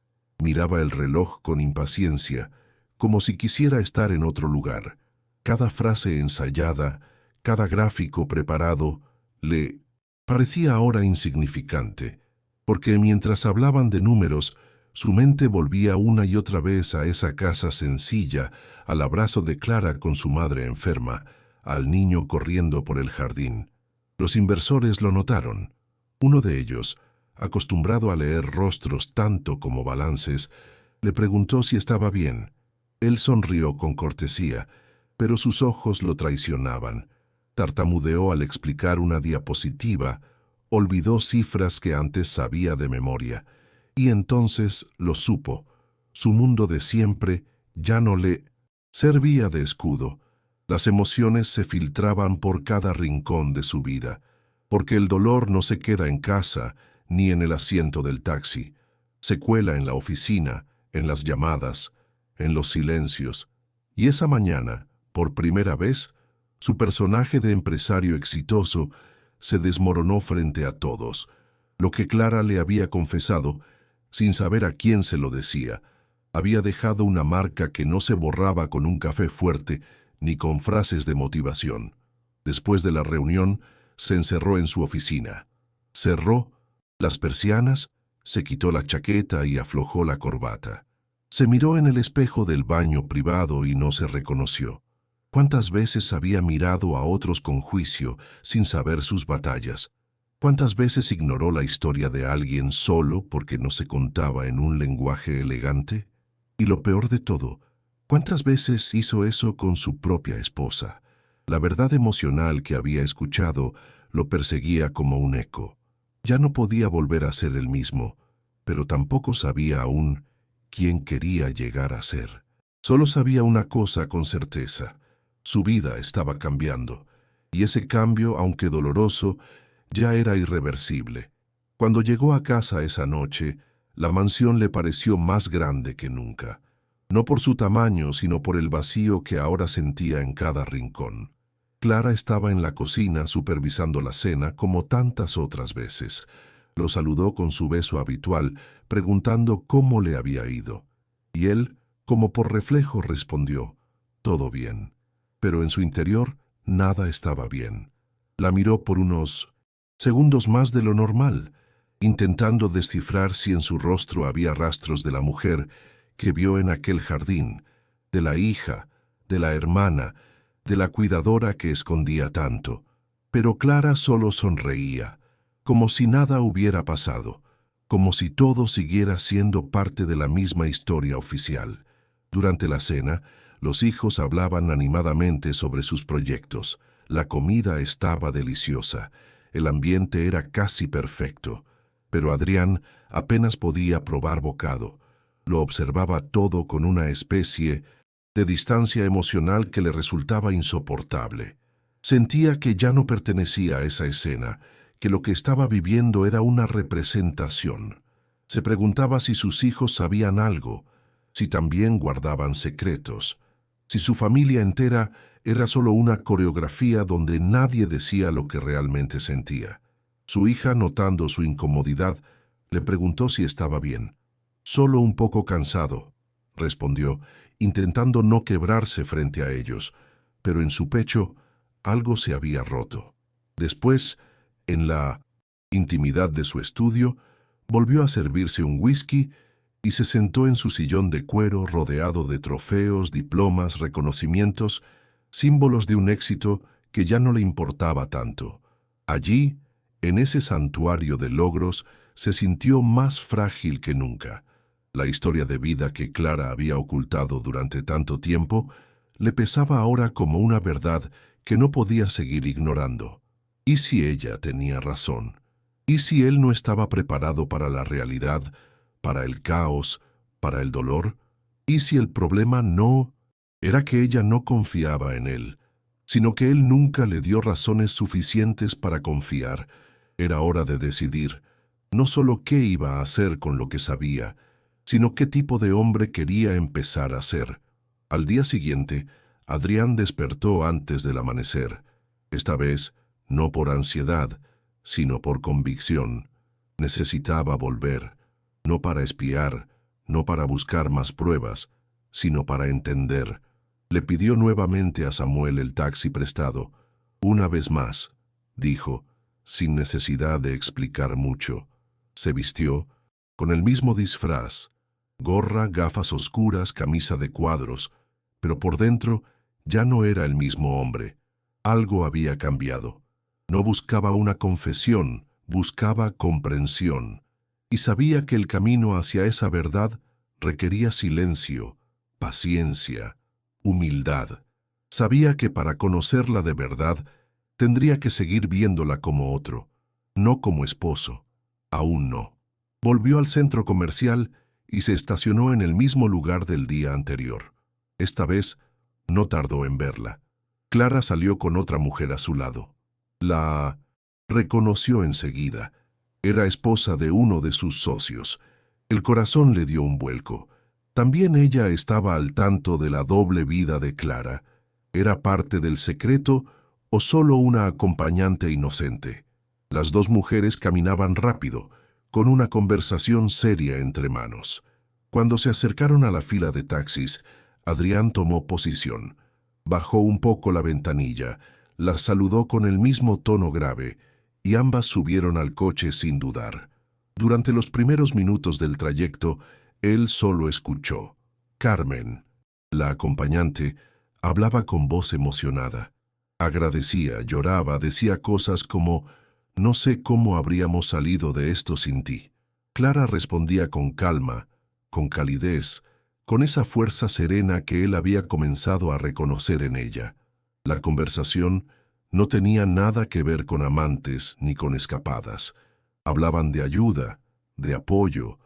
Miraba el reloj con impaciencia, como si quisiera estar en otro lugar. Cada frase ensayada, cada gráfico preparado, le parecía ahora insignificante, porque mientras hablaban de números, su mente volvía una y otra vez a esa casa sencilla, al abrazo de Clara con su madre enferma, al niño corriendo por el jardín. Los inversores lo notaron. Uno de ellos, acostumbrado a leer rostros tanto como balances, le preguntó si estaba bien. Él sonrió con cortesía, pero sus ojos lo traicionaban. Tartamudeó al explicar una diapositiva, olvidó cifras que antes sabía de memoria, y entonces lo supo. Su mundo de siempre ya no le servía de escudo. Las emociones se filtraban por cada rincón de su vida, porque el dolor no se queda en casa ni en el asiento del taxi. Se cuela en la oficina, en las llamadas, en los silencios. Y esa mañana, por primera vez, su personaje de empresario exitoso se desmoronó frente a todos. Lo que Clara le había confesado, sin saber a quién se lo decía, había dejado una marca que no se borraba con un café fuerte ni con frases de motivación. Después de la reunión, se encerró en su oficina. Cerró las persianas, se quitó la chaqueta y aflojó la corbata. Se miró en el espejo del baño privado y no se reconoció. ¿Cuántas veces había mirado a otros con juicio sin saber sus batallas? ¿Cuántas veces ignoró la historia de alguien solo porque no se contaba en un lenguaje elegante? Y lo peor de todo, ¿cuántas veces hizo eso con su propia esposa? La verdad emocional que había escuchado lo perseguía como un eco. Ya no podía volver a ser el mismo, pero tampoco sabía aún quién quería llegar a ser. Solo sabía una cosa con certeza: su vida estaba cambiando, y ese cambio, aunque doloroso, ya era irreversible. Cuando llegó a casa esa noche, la mansión le pareció más grande que nunca, no por su tamaño, sino por el vacío que ahora sentía en cada rincón. Clara estaba en la cocina supervisando la cena como tantas otras veces. Lo saludó con su beso habitual, preguntando cómo le había ido. Y él, como por reflejo, respondió: «Todo bien». Pero en su interior nada estaba bien. La miró por unos segundos más de lo normal, intentando descifrar si en su rostro había rastros de la mujer que vio en aquel jardín, de la hija, de la hermana, de la cuidadora que escondía tanto. Pero Clara solo sonreía, como si nada hubiera pasado, como si todo siguiera siendo parte de la misma historia oficial. Durante la cena, los hijos hablaban animadamente sobre sus proyectos. La comida estaba deliciosa, el ambiente era casi perfecto, pero Adrián apenas podía probar bocado. Lo observaba todo con una especie de distancia emocional que le resultaba insoportable. Sentía que ya no pertenecía a esa escena, que lo que estaba viviendo era una representación. Se preguntaba si sus hijos sabían algo, si también guardaban secretos, si su familia entera era solo una coreografía donde nadie decía lo que realmente sentía. Su hija, notando su incomodidad, le preguntó si estaba bien. «Solo un poco cansado», respondió, intentando no quebrarse frente a ellos, pero en su pecho algo se había roto. Después, en la intimidad de su estudio, volvió a servirse un whisky y se sentó en su sillón de cuero rodeado de trofeos, diplomas, reconocimientos, símbolos de un éxito que ya no le importaba tanto. Allí, en ese santuario de logros, se sintió más frágil que nunca. La historia de vida que Clara había ocultado durante tanto tiempo le pesaba ahora como una verdad que no podía seguir ignorando. ¿Y si ella tenía razón? ¿Y si él no estaba preparado para la realidad, para el caos, para el dolor? ¿Y si el problema no era que ella no confiaba en él, sino que él nunca le dio razones suficientes para confiar? Era hora de decidir, no solo qué iba a hacer con lo que sabía, sino qué tipo de hombre quería empezar a ser. Al día siguiente, Adrián despertó antes del amanecer. Esta vez, no por ansiedad, sino por convicción. Necesitaba volver, no para espiar, no para buscar más pruebas, sino para entender. Le pidió nuevamente a Samuel el taxi prestado. «Una vez más», dijo, sin necesidad de explicar mucho. Se vistió, con el mismo disfraz, gorra, gafas oscuras, camisa de cuadros, pero por dentro ya no era el mismo hombre. Algo había cambiado. No buscaba una confesión, buscaba comprensión, y sabía que el camino hacia esa verdad requería silencio, paciencia, humildad. Sabía que para conocerla de verdad tendría que seguir viéndola como otro, no como esposo. Aún no. Volvió al centro comercial y se estacionó en el mismo lugar del día anterior. Esta vez no tardó en verla. Clara salió con otra mujer a su lado. La reconoció enseguida. Era esposa de uno de sus socios. El corazón le dio un vuelco. También ella estaba al tanto de la doble vida de Clara. ¿Era parte del secreto o solo una acompañante inocente? Las dos mujeres caminaban rápido, con una conversación seria entre manos. Cuando se acercaron a la fila de taxis, Adrián tomó posición. Bajó un poco la ventanilla, la saludó con el mismo tono grave, y ambas subieron al coche sin dudar. Durante los primeros minutos del trayecto, él solo escuchó. Carmen, la acompañante, hablaba con voz emocionada. Agradecía, lloraba, decía cosas como «No sé cómo habríamos salido de esto sin ti». Clara respondía con calma, con calidez, con esa fuerza serena que él había comenzado a reconocer en ella. La conversación no tenía nada que ver con amantes ni con escapadas. Hablaban de ayuda, de apoyo,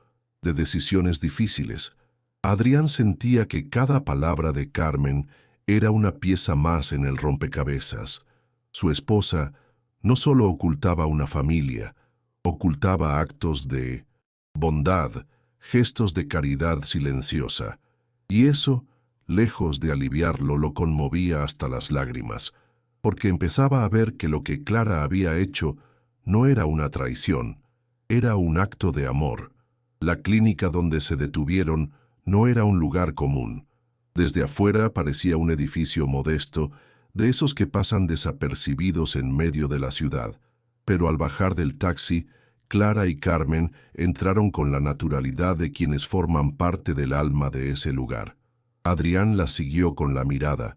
de decisiones difíciles. Adrián sentía que cada palabra de Carmen era una pieza más en el rompecabezas. Su esposa no solo ocultaba una familia, ocultaba actos de bondad, gestos de caridad silenciosa. Y eso, lejos de aliviarlo, lo conmovía hasta las lágrimas, porque empezaba a ver que lo que Clara había hecho no era una traición, era un acto de amor. La clínica donde se detuvieron no era un lugar común. Desde afuera parecía un edificio modesto, de esos que pasan desapercibidos en medio de la ciudad. Pero al bajar del taxi, Clara y Carmen entraron con la naturalidad de quienes forman parte del alma de ese lugar. Adrián las siguió con la mirada,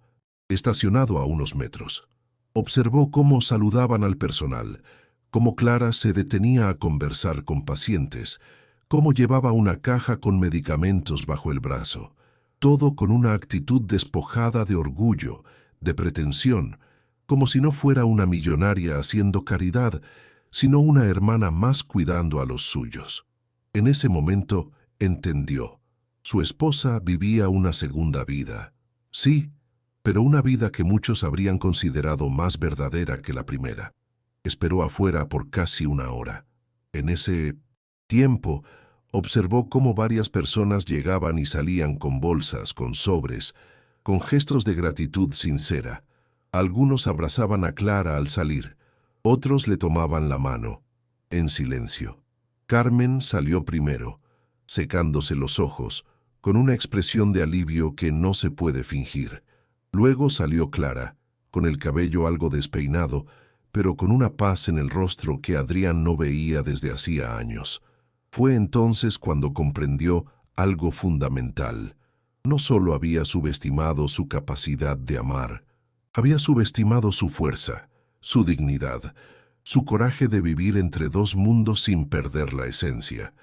estacionado a unos metros. Observó cómo saludaban al personal, cómo Clara se detenía a conversar con pacientes, cómo llevaba una caja con medicamentos bajo el brazo. Todo con una actitud despojada de orgullo, de pretensión, como si no fuera una millonaria haciendo caridad, sino una hermana más cuidando a los suyos. En ese momento entendió. Su esposa vivía una segunda vida. Sí, pero una vida que muchos habrían considerado más verdadera que la primera. Esperó afuera por casi una hora. En ese tiempo, observó cómo varias personas llegaban y salían con bolsas, con sobres, con gestos de gratitud sincera. Algunos abrazaban a Clara al salir, otros le tomaban la mano, en silencio. Carmen salió primero, secándose los ojos, con una expresión de alivio que no se puede fingir. Luego salió Clara, con el cabello algo despeinado, pero con una paz en el rostro que Adrián no veía desde hacía años. Fue entonces cuando comprendió algo fundamental. No solo había subestimado su capacidad de amar, había subestimado su fuerza, su dignidad, su coraje de vivir entre dos mundos sin perder la esencia.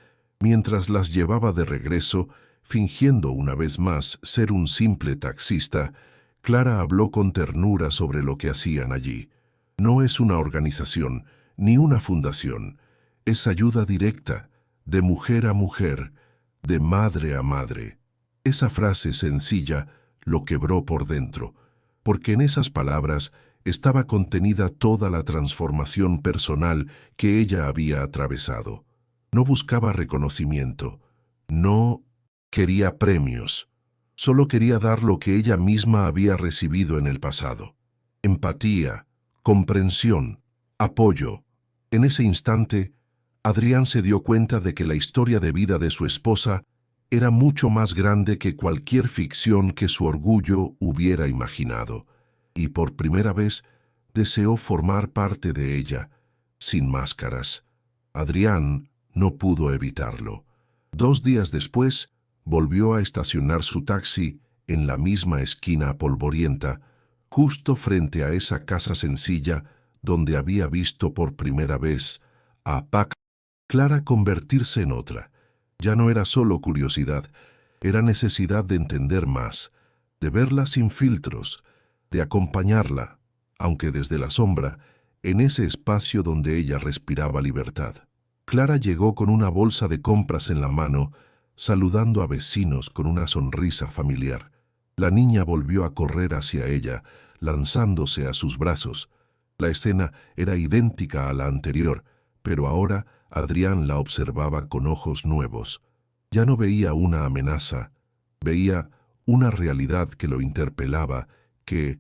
Mientras las llevaba de regreso, fingiendo una vez más ser un simple taxista, Clara habló con ternura sobre lo que hacían allí. No es una organización, ni una fundación. Es ayuda directa, de mujer a mujer, de madre a madre. Esa frase sencilla lo quebró por dentro, porque en esas palabras estaba contenida toda la transformación personal que ella había atravesado. No buscaba reconocimiento, no quería premios, solo quería dar lo que ella misma había recibido en el pasado. Empatía, comprensión, apoyo. En ese instante, Adrián se dio cuenta de que la historia de vida de su esposa era mucho más grande que cualquier ficción que su orgullo hubiera imaginado, y por primera vez deseó formar parte de ella, sin máscaras. Adrián no pudo evitarlo. 2 días después, volvió a estacionar su taxi en la misma esquina polvorienta, justo frente a esa casa sencilla donde había visto por primera vez a Clara convertirse en otra. Ya no era solo curiosidad, era necesidad de entender más, de verla sin filtros, de acompañarla, aunque desde la sombra, en ese espacio donde ella respiraba libertad. Clara llegó con una bolsa de compras en la mano, saludando a vecinos con una sonrisa familiar. La niña volvió a correr hacia ella, lanzándose a sus brazos. La escena era idéntica a la anterior, pero ahora Adrián la observaba con ojos nuevos. Ya no veía una amenaza, veía una realidad que lo interpelaba, que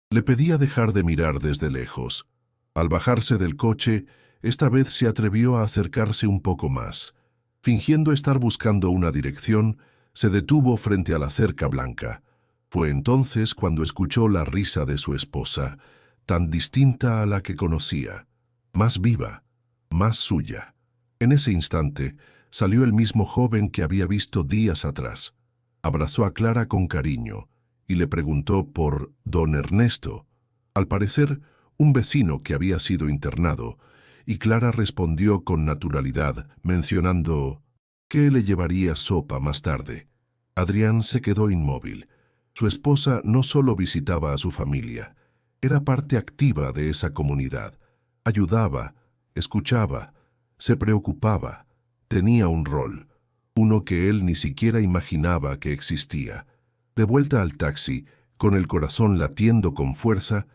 le pedía dejar de mirar desde lejos. Al bajarse del coche, esta vez se atrevió a acercarse un poco más. Fingiendo estar buscando una dirección, se detuvo frente a la cerca blanca. Fue entonces cuando escuchó la risa de su esposa, tan distinta a la que conocía, más viva, más suya. En ese instante salió el mismo joven que había visto días atrás. Abrazó a Clara con cariño y le preguntó por don Ernesto, al parecer un vecino que había sido internado, y Clara respondió con naturalidad, mencionando que le llevaría sopa más tarde. Adrián se quedó inmóvil. Su esposa no solo visitaba a su familia, era parte activa de esa comunidad. Ayudaba, escuchaba, se preocupaba, tenía un rol, uno que él ni siquiera imaginaba que existía. De vuelta al taxi, con el corazón latiendo con fuerza,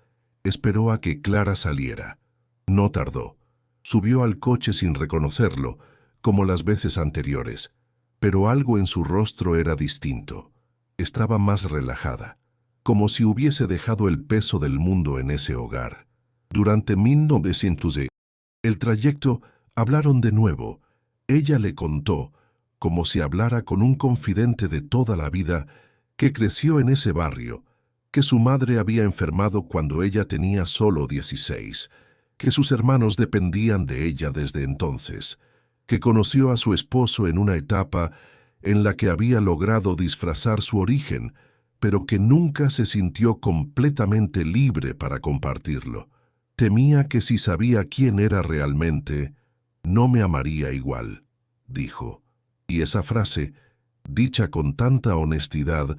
esperó a que Clara saliera. No tardó. Subió al coche sin reconocerlo, como las veces anteriores, pero algo en su rostro era distinto. Estaba más relajada, como si hubiese dejado el peso del mundo en ese hogar. Durante 1900, el trayecto, hablaron de nuevo. Ella le contó, como si hablara con un confidente de toda la vida, que creció en ese barrio, que su madre había enfermado cuando ella tenía solo 16, que sus hermanos dependían de ella desde entonces, que conoció a su esposo en una etapa en la que había logrado disfrazar su origen, pero que nunca se sintió completamente libre para compartirlo. Temía que si sabía quién era realmente, no me amaría igual, dijo. Y esa frase, dicha con tanta honestidad,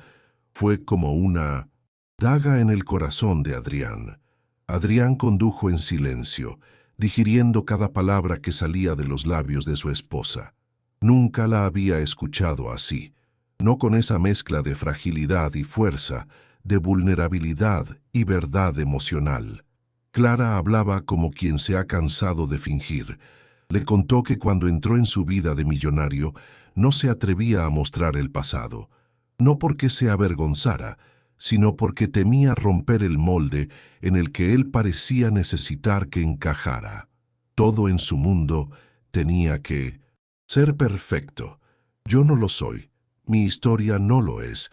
fue como una daga en el corazón de Adrián. Adrián condujo en silencio, digiriendo cada palabra que salía de los labios de su esposa. Nunca la había escuchado así, no con esa mezcla de fragilidad y fuerza, de vulnerabilidad y verdad emocional. Clara hablaba como quien se ha cansado de fingir. Le contó que cuando entró en su vida de millonario, no se atrevía a mostrar el pasado, no porque se avergonzara, sino porque temía romper el molde en el que él parecía necesitar que encajara. Todo en su mundo tenía que ser perfecto. Yo no lo soy, mi historia no lo es,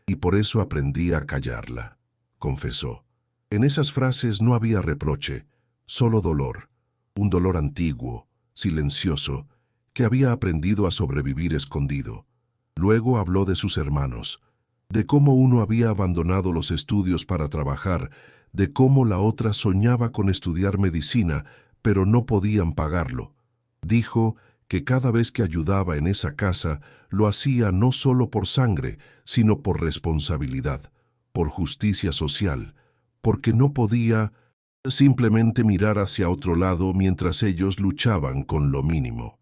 y por eso aprendí a callarla, confesó. En esas frases no había reproche, solo dolor, un dolor antiguo, silencioso, que había aprendido a sobrevivir escondido. Luego habló de sus hermanos, de cómo uno había abandonado los estudios para trabajar, de cómo la otra soñaba con estudiar medicina, pero no podían pagarlo. Dijo que cada vez que ayudaba en esa casa, lo hacía no solo por sangre, sino por responsabilidad, por justicia social, porque no podía simplemente mirar hacia otro lado mientras ellos luchaban con lo mínimo.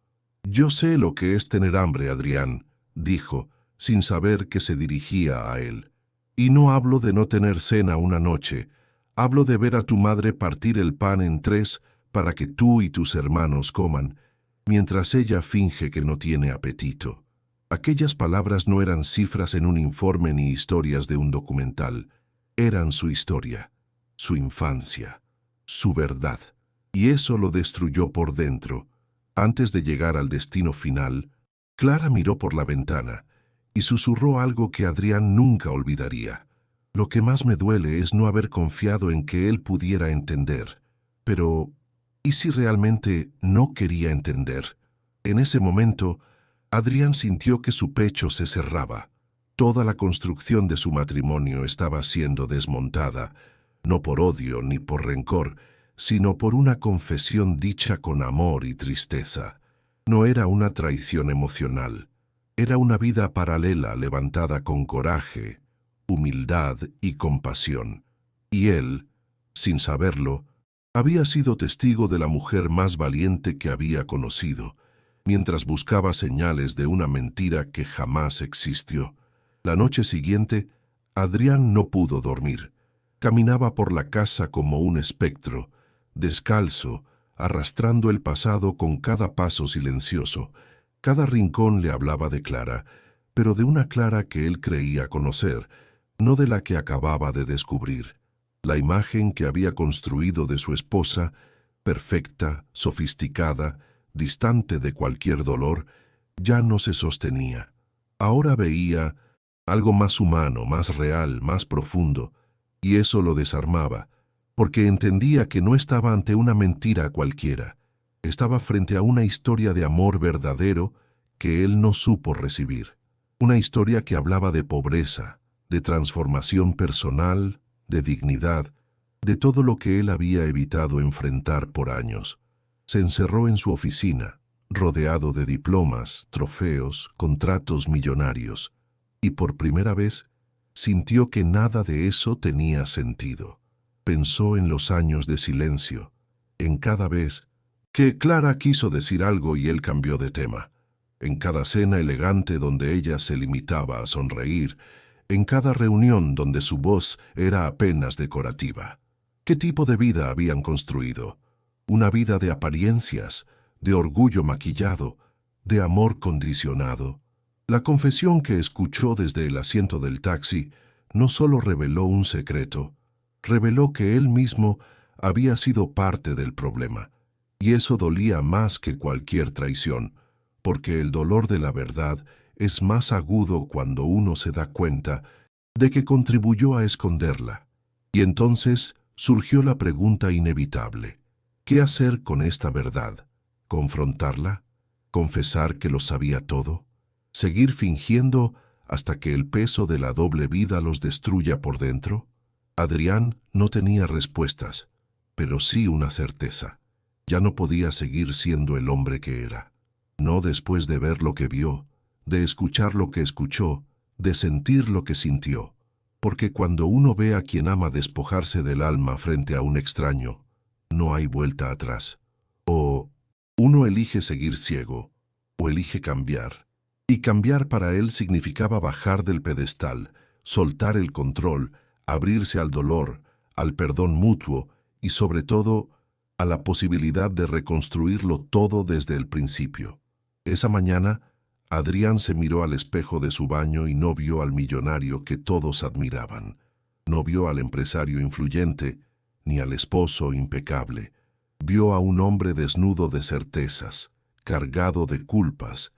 «Yo sé lo que es tener hambre, Adrián», dijo, sin saber que se dirigía a él. «Y no hablo de no tener cena una noche, hablo de ver a tu madre partir el pan en 3 para que tú y tus hermanos coman, mientras ella finge que no tiene apetito». Aquellas palabras no eran cifras en un informe ni historias de un documental, eran su historia, su infancia, su verdad. Y eso lo destruyó por dentro. Antes de llegar al destino final, Clara miró por la ventana y susurró algo que Adrián nunca olvidaría. «Lo que más me duele es no haber confiado en que él pudiera entender. Pero, ¿y si realmente no quería entender?» En ese momento, Adrián sintió que su pecho se cerraba. Toda la construcción de su matrimonio estaba siendo desmontada, no por odio ni por rencor, sino por una confesión dicha con amor y tristeza. No era una traición emocional, era una vida paralela levantada con coraje, humildad y compasión. Y él, sin saberlo, había sido testigo de la mujer más valiente que había conocido, mientras buscaba señales de una mentira que jamás existió. La noche siguiente, Adrián no pudo dormir. Caminaba por la casa como un espectro, descalzo, arrastrando el pasado con cada paso silencioso. Cada rincón le hablaba de Clara, pero de una Clara que él creía conocer, no de la que acababa de descubrir. La imagen que había construido de su esposa, perfecta, sofisticada, distante de cualquier dolor, ya no se sostenía. Ahora veía algo más humano, más real, más profundo, y eso lo desarmaba, porque entendía que no estaba ante una mentira cualquiera, estaba frente a una historia de amor verdadero que él no supo recibir, una historia que hablaba de pobreza, de transformación personal, de dignidad, de todo lo que él había evitado enfrentar por años. Se encerró en su oficina, rodeado de diplomas, trofeos, contratos millonarios, y por primera vez sintió que nada de eso tenía sentido. Pensó en los años de silencio, en cada vez que Clara quiso decir algo y él cambió de tema, en cada cena elegante donde ella se limitaba a sonreír, en cada reunión donde su voz era apenas decorativa. ¿Qué tipo de vida habían construido? Una vida de apariencias, de orgullo maquillado, de amor condicionado. La confesión que escuchó desde el asiento del taxi no solo reveló un secreto, reveló que él mismo había sido parte del problema, y eso dolía más que cualquier traición, porque el dolor de la verdad es más agudo cuando uno se da cuenta de que contribuyó a esconderla. Y entonces surgió la pregunta inevitable: ¿qué hacer con esta verdad? ¿Confrontarla? ¿Confesar que lo sabía todo? ¿Seguir fingiendo hasta que el peso de la doble vida los destruya por dentro? Adrián no tenía respuestas, pero sí una certeza. Ya no podía seguir siendo el hombre que era. No después de ver lo que vio, de escuchar lo que escuchó, de sentir lo que sintió. Porque cuando uno ve a quien ama despojarse del alma frente a un extraño, no hay vuelta atrás. O uno elige seguir ciego, o elige cambiar. Y cambiar para él significaba bajar del pedestal, soltar el control, abrirse al dolor, al perdón mutuo y sobre todo a la posibilidad de reconstruirlo todo desde el principio. Esa mañana, Adrián se miró al espejo de su baño y no vio al millonario que todos admiraban. No vio al empresario influyente, ni al esposo impecable. Vio a un hombre desnudo de certezas, cargado de culpas,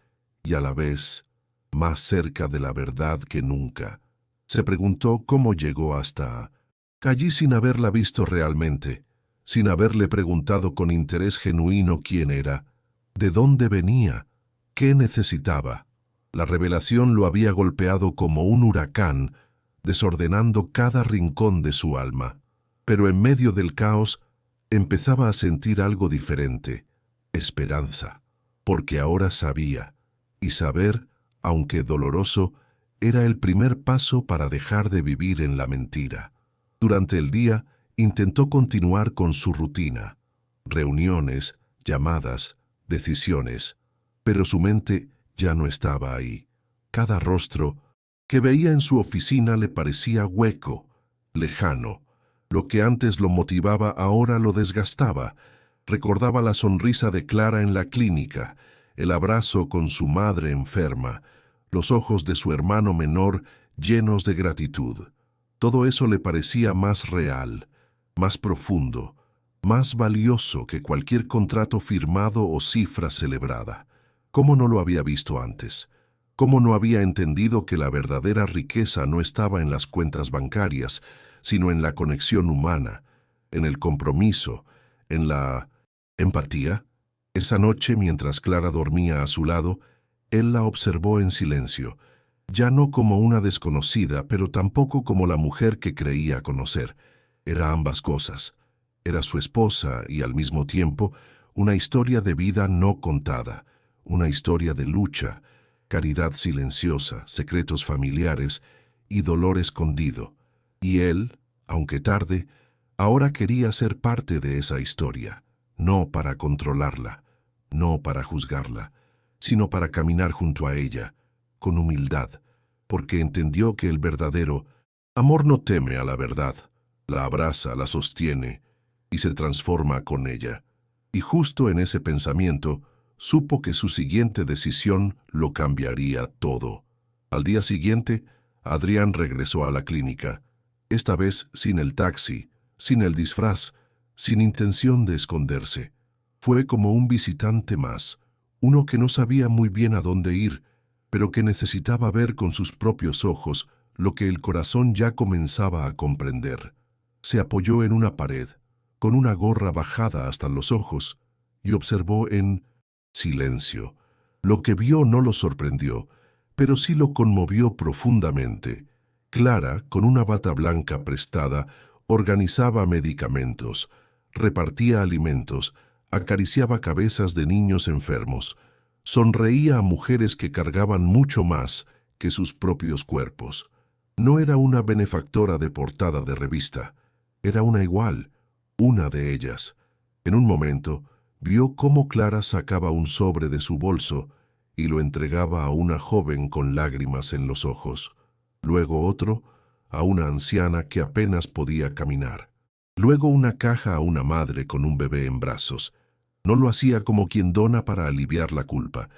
y a la vez más cerca de la verdad que nunca. Se preguntó cómo llegó hasta allí sin haberla visto realmente, sin haberle preguntado con interés genuino quién era, de dónde venía, qué necesitaba. La revelación lo había golpeado como un huracán, desordenando cada rincón de su alma. Pero en medio del caos empezaba a sentir algo diferente: esperanza, porque ahora sabía, y saber, aunque doloroso, era el primer paso para dejar de vivir en la mentira. Durante el día intentó continuar con su rutina, reuniones, llamadas, decisiones, pero su mente ya no estaba ahí. Cada rostro que veía en su oficina le parecía hueco, lejano. Lo que antes lo motivaba ahora lo desgastaba. Recordaba la sonrisa de Clara en la clínica, el abrazo con su madre enferma, los ojos de su hermano menor llenos de gratitud. Todo eso le parecía más real, más profundo, más valioso que cualquier contrato firmado o cifra celebrada. ¿Cómo no lo había visto antes? ¿Cómo no había entendido que la verdadera riqueza no estaba en las cuentas bancarias, sino en la conexión humana, en el compromiso, en la empatía? Esa noche, mientras Clara dormía a su lado, él la observó en silencio, ya no como una desconocida, pero tampoco como la mujer que creía conocer. Era ambas cosas. Era su esposa y, al mismo tiempo, una historia de vida no contada, una historia de lucha, caridad silenciosa, secretos familiares y dolor escondido. Y él, aunque tarde, ahora quería ser parte de esa historia, no para controlarla, no para juzgarla, sino para caminar junto a ella, con humildad, porque entendió que el verdadero amor no teme a la verdad, la abraza, la sostiene y se transforma con ella. Y justo en ese pensamiento, supo que su siguiente decisión lo cambiaría todo. Al día siguiente, Adrián regresó a la clínica, esta vez sin el taxi, sin el disfraz, sin intención de esconderse. Fue como un visitante más, uno que no sabía muy bien a dónde ir, pero que necesitaba ver con sus propios ojos lo que el corazón ya comenzaba a comprender. Se apoyó en una pared, con una gorra bajada hasta los ojos, y observó en silencio. Lo que vio no lo sorprendió, pero sí lo conmovió profundamente. Clara, con una bata blanca prestada, organizaba medicamentos, repartía alimentos, acariciaba cabezas de niños enfermos, sonreía a mujeres que cargaban mucho más que sus propios cuerpos. No era una benefactora de portada de revista, era una igual, una de ellas. En un momento, vio cómo Clara sacaba un sobre de su bolso y lo entregaba a una joven con lágrimas en los ojos. Luego otro, a una anciana que apenas podía caminar. Luego una caja a una madre con un bebé en brazos. No lo hacía como quien dona para aliviar la culpa.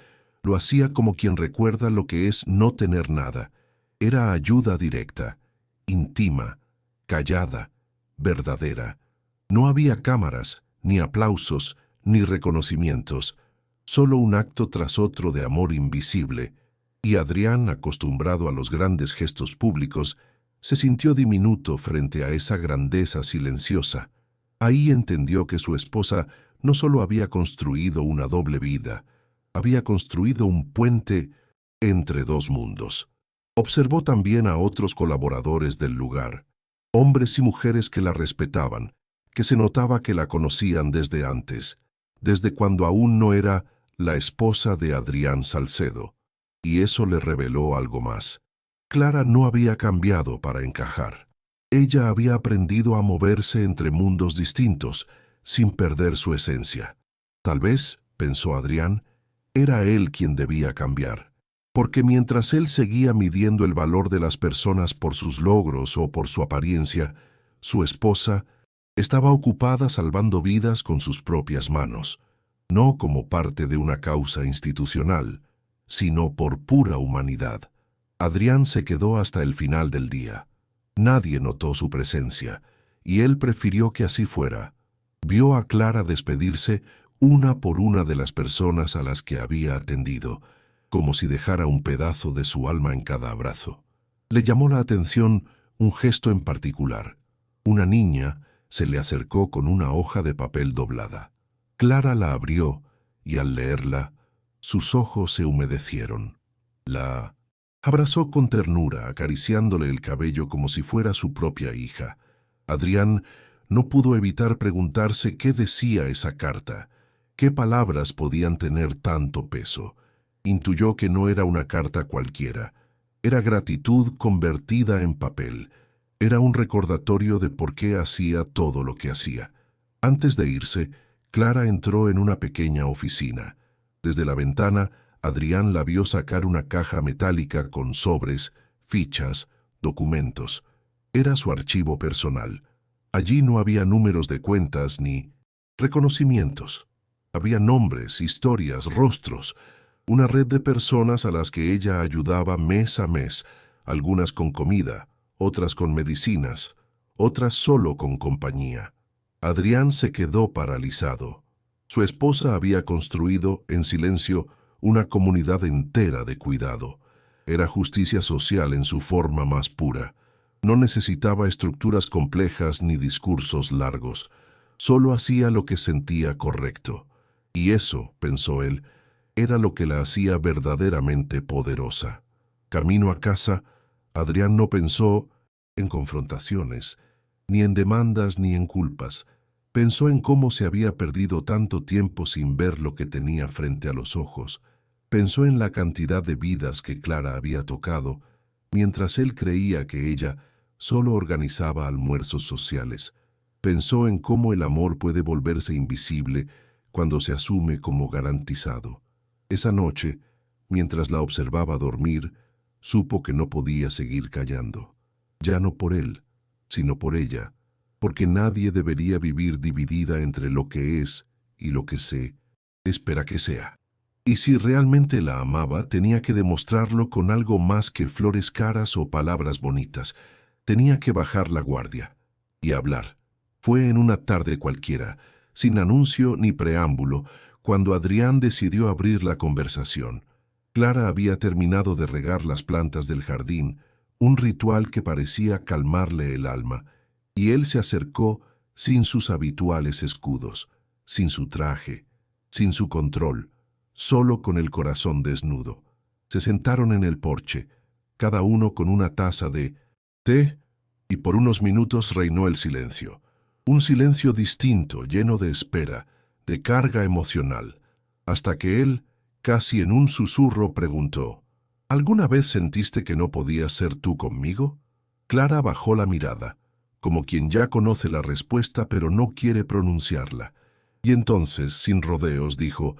Lo hacía como quien recuerda lo que es no tener nada. Era ayuda directa, íntima, callada, verdadera. No había cámaras, ni aplausos, ni reconocimientos, solo un acto tras otro de amor invisible, y Adrián, acostumbrado a los grandes gestos públicos, se sintió diminuto frente a esa grandeza silenciosa. Ahí entendió que su esposa no solo había construido una doble vida, había construido un puente entre dos mundos. Observó también a otros colaboradores del lugar, hombres y mujeres que la respetaban, que se notaba que la conocían desde antes, desde cuando aún no era la esposa de Adrián Salcedo, y eso le reveló algo más. Clara no había cambiado para encajar. Ella había aprendido a moverse entre mundos distintos, sin perder su esencia. Tal vez, pensó Adrián, era él quien debía cambiar, porque mientras él seguía midiendo el valor de las personas por sus logros o por su apariencia, su esposa estaba ocupada salvando vidas con sus propias manos, no como parte de una causa institucional, sino por pura humanidad. Adrián se quedó hasta el final del día. Nadie notó su presencia, y él prefirió que así fuera. Vio a Clara despedirse una por una de las personas a las que había atendido, como si dejara un pedazo de su alma en cada abrazo. Le llamó la atención un gesto en particular. Una niña se le acercó con una hoja de papel doblada. Clara la abrió, y al leerla, sus ojos se humedecieron. La abrazó con ternura, acariciándole el cabello como si fuera su propia hija. Adrián no pudo evitar preguntarse qué decía esa carta, qué palabras podían tener tanto peso. Intuyó que no era una carta cualquiera, era gratitud convertida en papel, era un recordatorio de por qué hacía todo lo que hacía. Antes de irse, Clara entró en una pequeña oficina. Desde la ventana, Adrián la vio sacar una caja metálica con sobres, fichas, documentos. Era su archivo personal. Allí no había números de cuentas ni reconocimientos. Había nombres, historias, rostros, una red de personas a las que ella ayudaba mes a mes, algunas con comida, otras con medicinas, otras solo con compañía. Adrián se quedó paralizado. Su esposa había construido, en silencio, una comunidad entera de cuidado. Era justicia social en su forma más pura. No necesitaba estructuras complejas ni discursos largos. Solo hacía lo que sentía correcto. Y eso, pensó él, era lo que la hacía verdaderamente poderosa. Camino a casa, Adrián no pensó en confrontaciones, ni en demandas ni en culpas. Pensó en cómo se había perdido tanto tiempo sin ver lo que tenía frente a los ojos. Pensó en la cantidad de vidas que Clara había tocado, mientras él creía que ella solo organizaba almuerzos sociales. Pensó en cómo el amor puede volverse invisible cuando se asume como garantizado. Esa noche, mientras la observaba dormir, supo que no podía seguir callando. Ya no por él, sino por ella, porque nadie debería vivir dividida entre lo que es y lo que se espera que sea. Y si realmente la amaba, tenía que demostrarlo con algo más que flores caras o palabras bonitas. Tenía que bajar la guardia y hablar. Fue en una tarde cualquiera, sin anuncio ni preámbulo, cuando Adrián decidió abrir la conversación. Clara había terminado de regar las plantas del jardín, un ritual que parecía calmarle el alma, y él se acercó sin sus habituales escudos, sin su traje, sin su control, solo con el corazón desnudo. Se sentaron en el porche, cada uno con una taza de té, y por unos minutos reinó el silencio. Un silencio distinto, lleno de espera, de carga emocional, hasta que él, casi en un susurro, preguntó: ¿Alguna vez sentiste que no podías ser tú conmigo? Clara bajó la mirada, como quien ya conoce la respuesta pero no quiere pronunciarla. Y entonces, sin rodeos, dijo: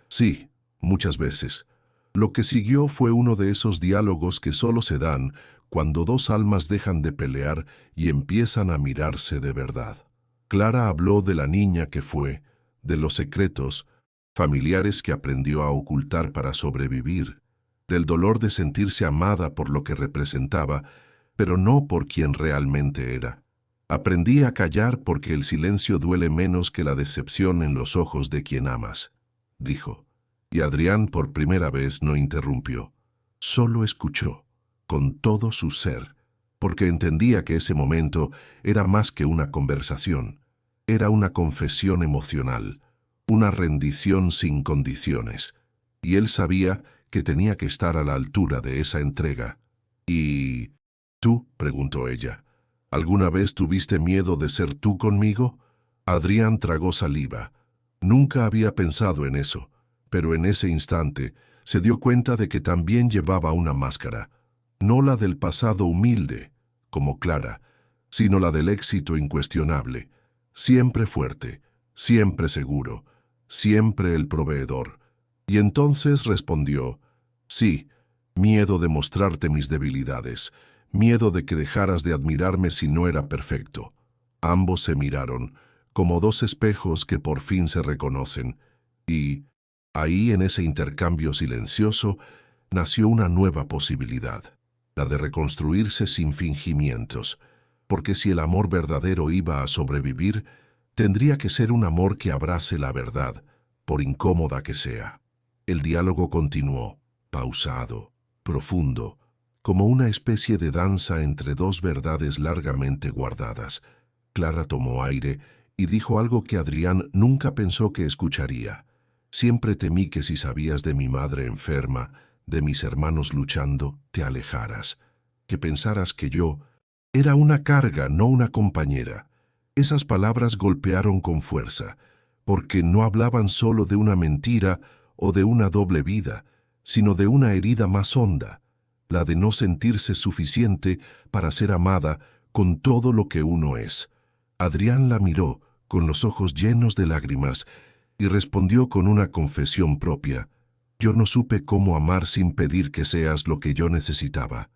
sí, muchas veces. Lo que siguió fue uno de esos diálogos que solo se dan cuando dos almas dejan de pelear y empiezan a mirarse de verdad. Clara habló de la niña que fue, de los secretos familiares que aprendió a ocultar para sobrevivir, del dolor de sentirse amada por lo que representaba, pero no por quien realmente era. Aprendí a callar porque el silencio duele menos que la decepción en los ojos de quien amas, dijo. Y Adrián por primera vez no interrumpió. Solo escuchó, con todo su ser, porque entendía que ese momento era más que una conversación. Era una confesión emocional, una rendición sin condiciones. Y él sabía que tenía que estar a la altura de esa entrega. ¿Y tú? Preguntó ella. ¿Alguna vez tuviste miedo de ser tú conmigo? Adrián tragó saliva. Nunca había pensado en eso, pero en ese instante se dio cuenta de que también llevaba una máscara, no la del pasado humilde, como Clara, sino la del éxito incuestionable, siempre fuerte, siempre seguro, siempre el proveedor. Y entonces respondió: sí, miedo de mostrarte mis debilidades, miedo de que dejaras de admirarme si no era perfecto. Ambos se miraron, como dos espejos que por fin se reconocen, y ahí en ese intercambio silencioso nació una nueva posibilidad, la de reconstruirse sin fingimientos, porque si el amor verdadero iba a sobrevivir, tendría que ser un amor que abrace la verdad, por incómoda que sea. El diálogo continuó, pausado, profundo, como una especie de danza entre dos verdades largamente guardadas. Clara tomó aire y dijo algo que Adrián nunca pensó que escucharía. Siempre temí que si sabías de mi madre enferma, de mis hermanos luchando, te alejaras, que pensaras que yo era una carga, no una compañera. Esas palabras golpearon con fuerza, porque no hablaban solo de una mentira o de una doble vida, sino de una herida más honda, la de no sentirse suficiente para ser amada con todo lo que uno es. Adrián la miró con los ojos llenos de lágrimas y respondió con una confesión propia: yo no supe cómo amar sin pedir que seas lo que yo necesitaba.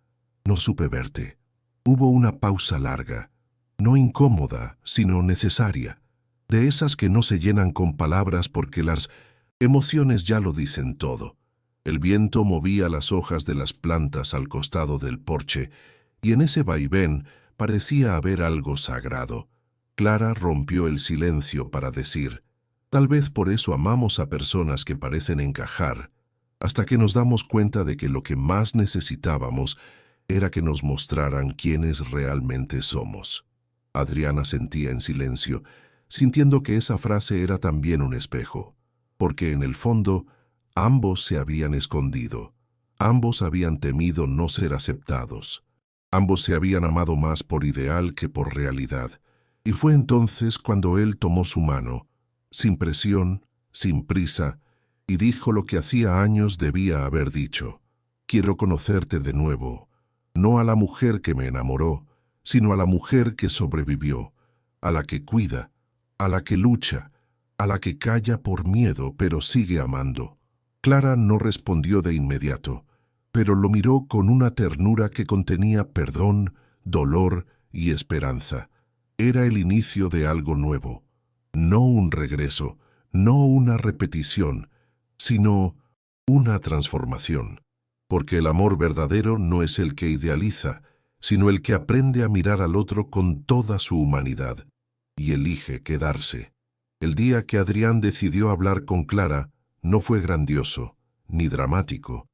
No supe verte. Hubo una pausa larga, no incómoda, sino necesaria, de esas que no se llenan con palabras porque las emociones ya lo dicen todo. El viento movía las hojas de las plantas al costado del porche, y en ese vaivén parecía haber algo sagrado. Clara rompió el silencio para decir: tal vez por eso amamos a personas que parecen encajar, hasta que nos damos cuenta de que lo que más necesitábamos era que nos mostraran quiénes realmente somos. Adriana sentía en silencio, sintiendo que esa frase era también un espejo, porque en el fondo ambos se habían escondido, ambos habían temido no ser aceptados, ambos se habían amado más por ideal que por realidad, y fue entonces cuando él tomó su mano, sin presión, sin prisa, y dijo lo que hacía años debía haber dicho: quiero conocerte de nuevo, no a la mujer que me enamoró, sino a la mujer que sobrevivió, a la que cuida, a la que lucha, a la que calla por miedo pero sigue amando. Clara no respondió de inmediato, pero lo miró con una ternura que contenía perdón, dolor y esperanza. Era el inicio de algo nuevo, no un regreso, no una repetición, sino una transformación. Porque el amor verdadero no es el que idealiza, sino el que aprende a mirar al otro con toda su humanidad y elige quedarse. El día que Adrián decidió hablar con Clara no fue grandioso, ni dramático,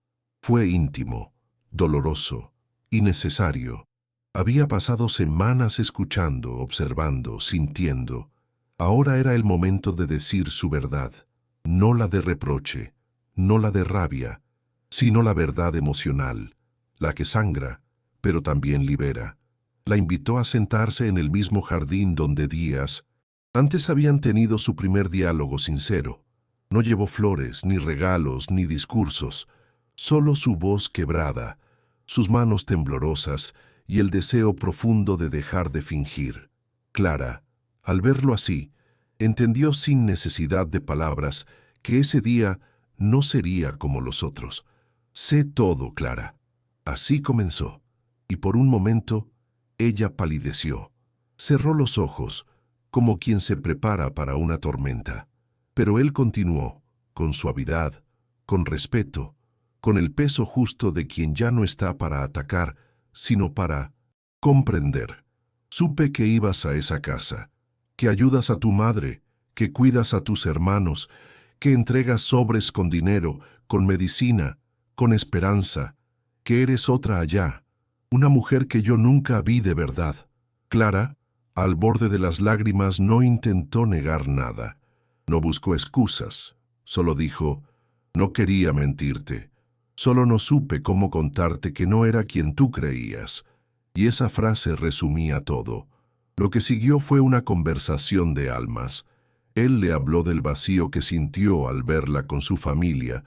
Fue íntimo, doloroso, innecesario. Había pasado semanas escuchando, observando, sintiendo. Ahora era el momento de decir su verdad, no la de reproche, no la de rabia, sino la verdad emocional, la que sangra, pero también libera. La invitó a sentarse en el mismo jardín donde días antes habían tenido su primer diálogo sincero. No llevó flores, ni regalos, ni discursos, solo su voz quebrada, sus manos temblorosas y el deseo profundo de dejar de fingir. Clara, al verlo así, entendió sin necesidad de palabras que ese día no sería como los otros. Sé todo, Clara. Así comenzó, y por un momento ella palideció. Cerró los ojos, como quien se prepara para una tormenta. Pero él continuó, con suavidad, con respeto, con el peso justo de quien ya no está para atacar, sino para comprender. Supe que ibas a esa casa, que ayudas a tu madre, que cuidas a tus hermanos, que entregas sobres con dinero, con medicina, con esperanza, que eres otra allá, una mujer que yo nunca vi de verdad. Clara, al borde de las lágrimas, no intentó negar nada. No buscó excusas, solo dijo, no quería mentirte, solo no supe cómo contarte que no era quien tú creías. Y esa frase resumía todo. Lo que siguió fue una conversación de almas. Él le habló del vacío que sintió al verla con su familia,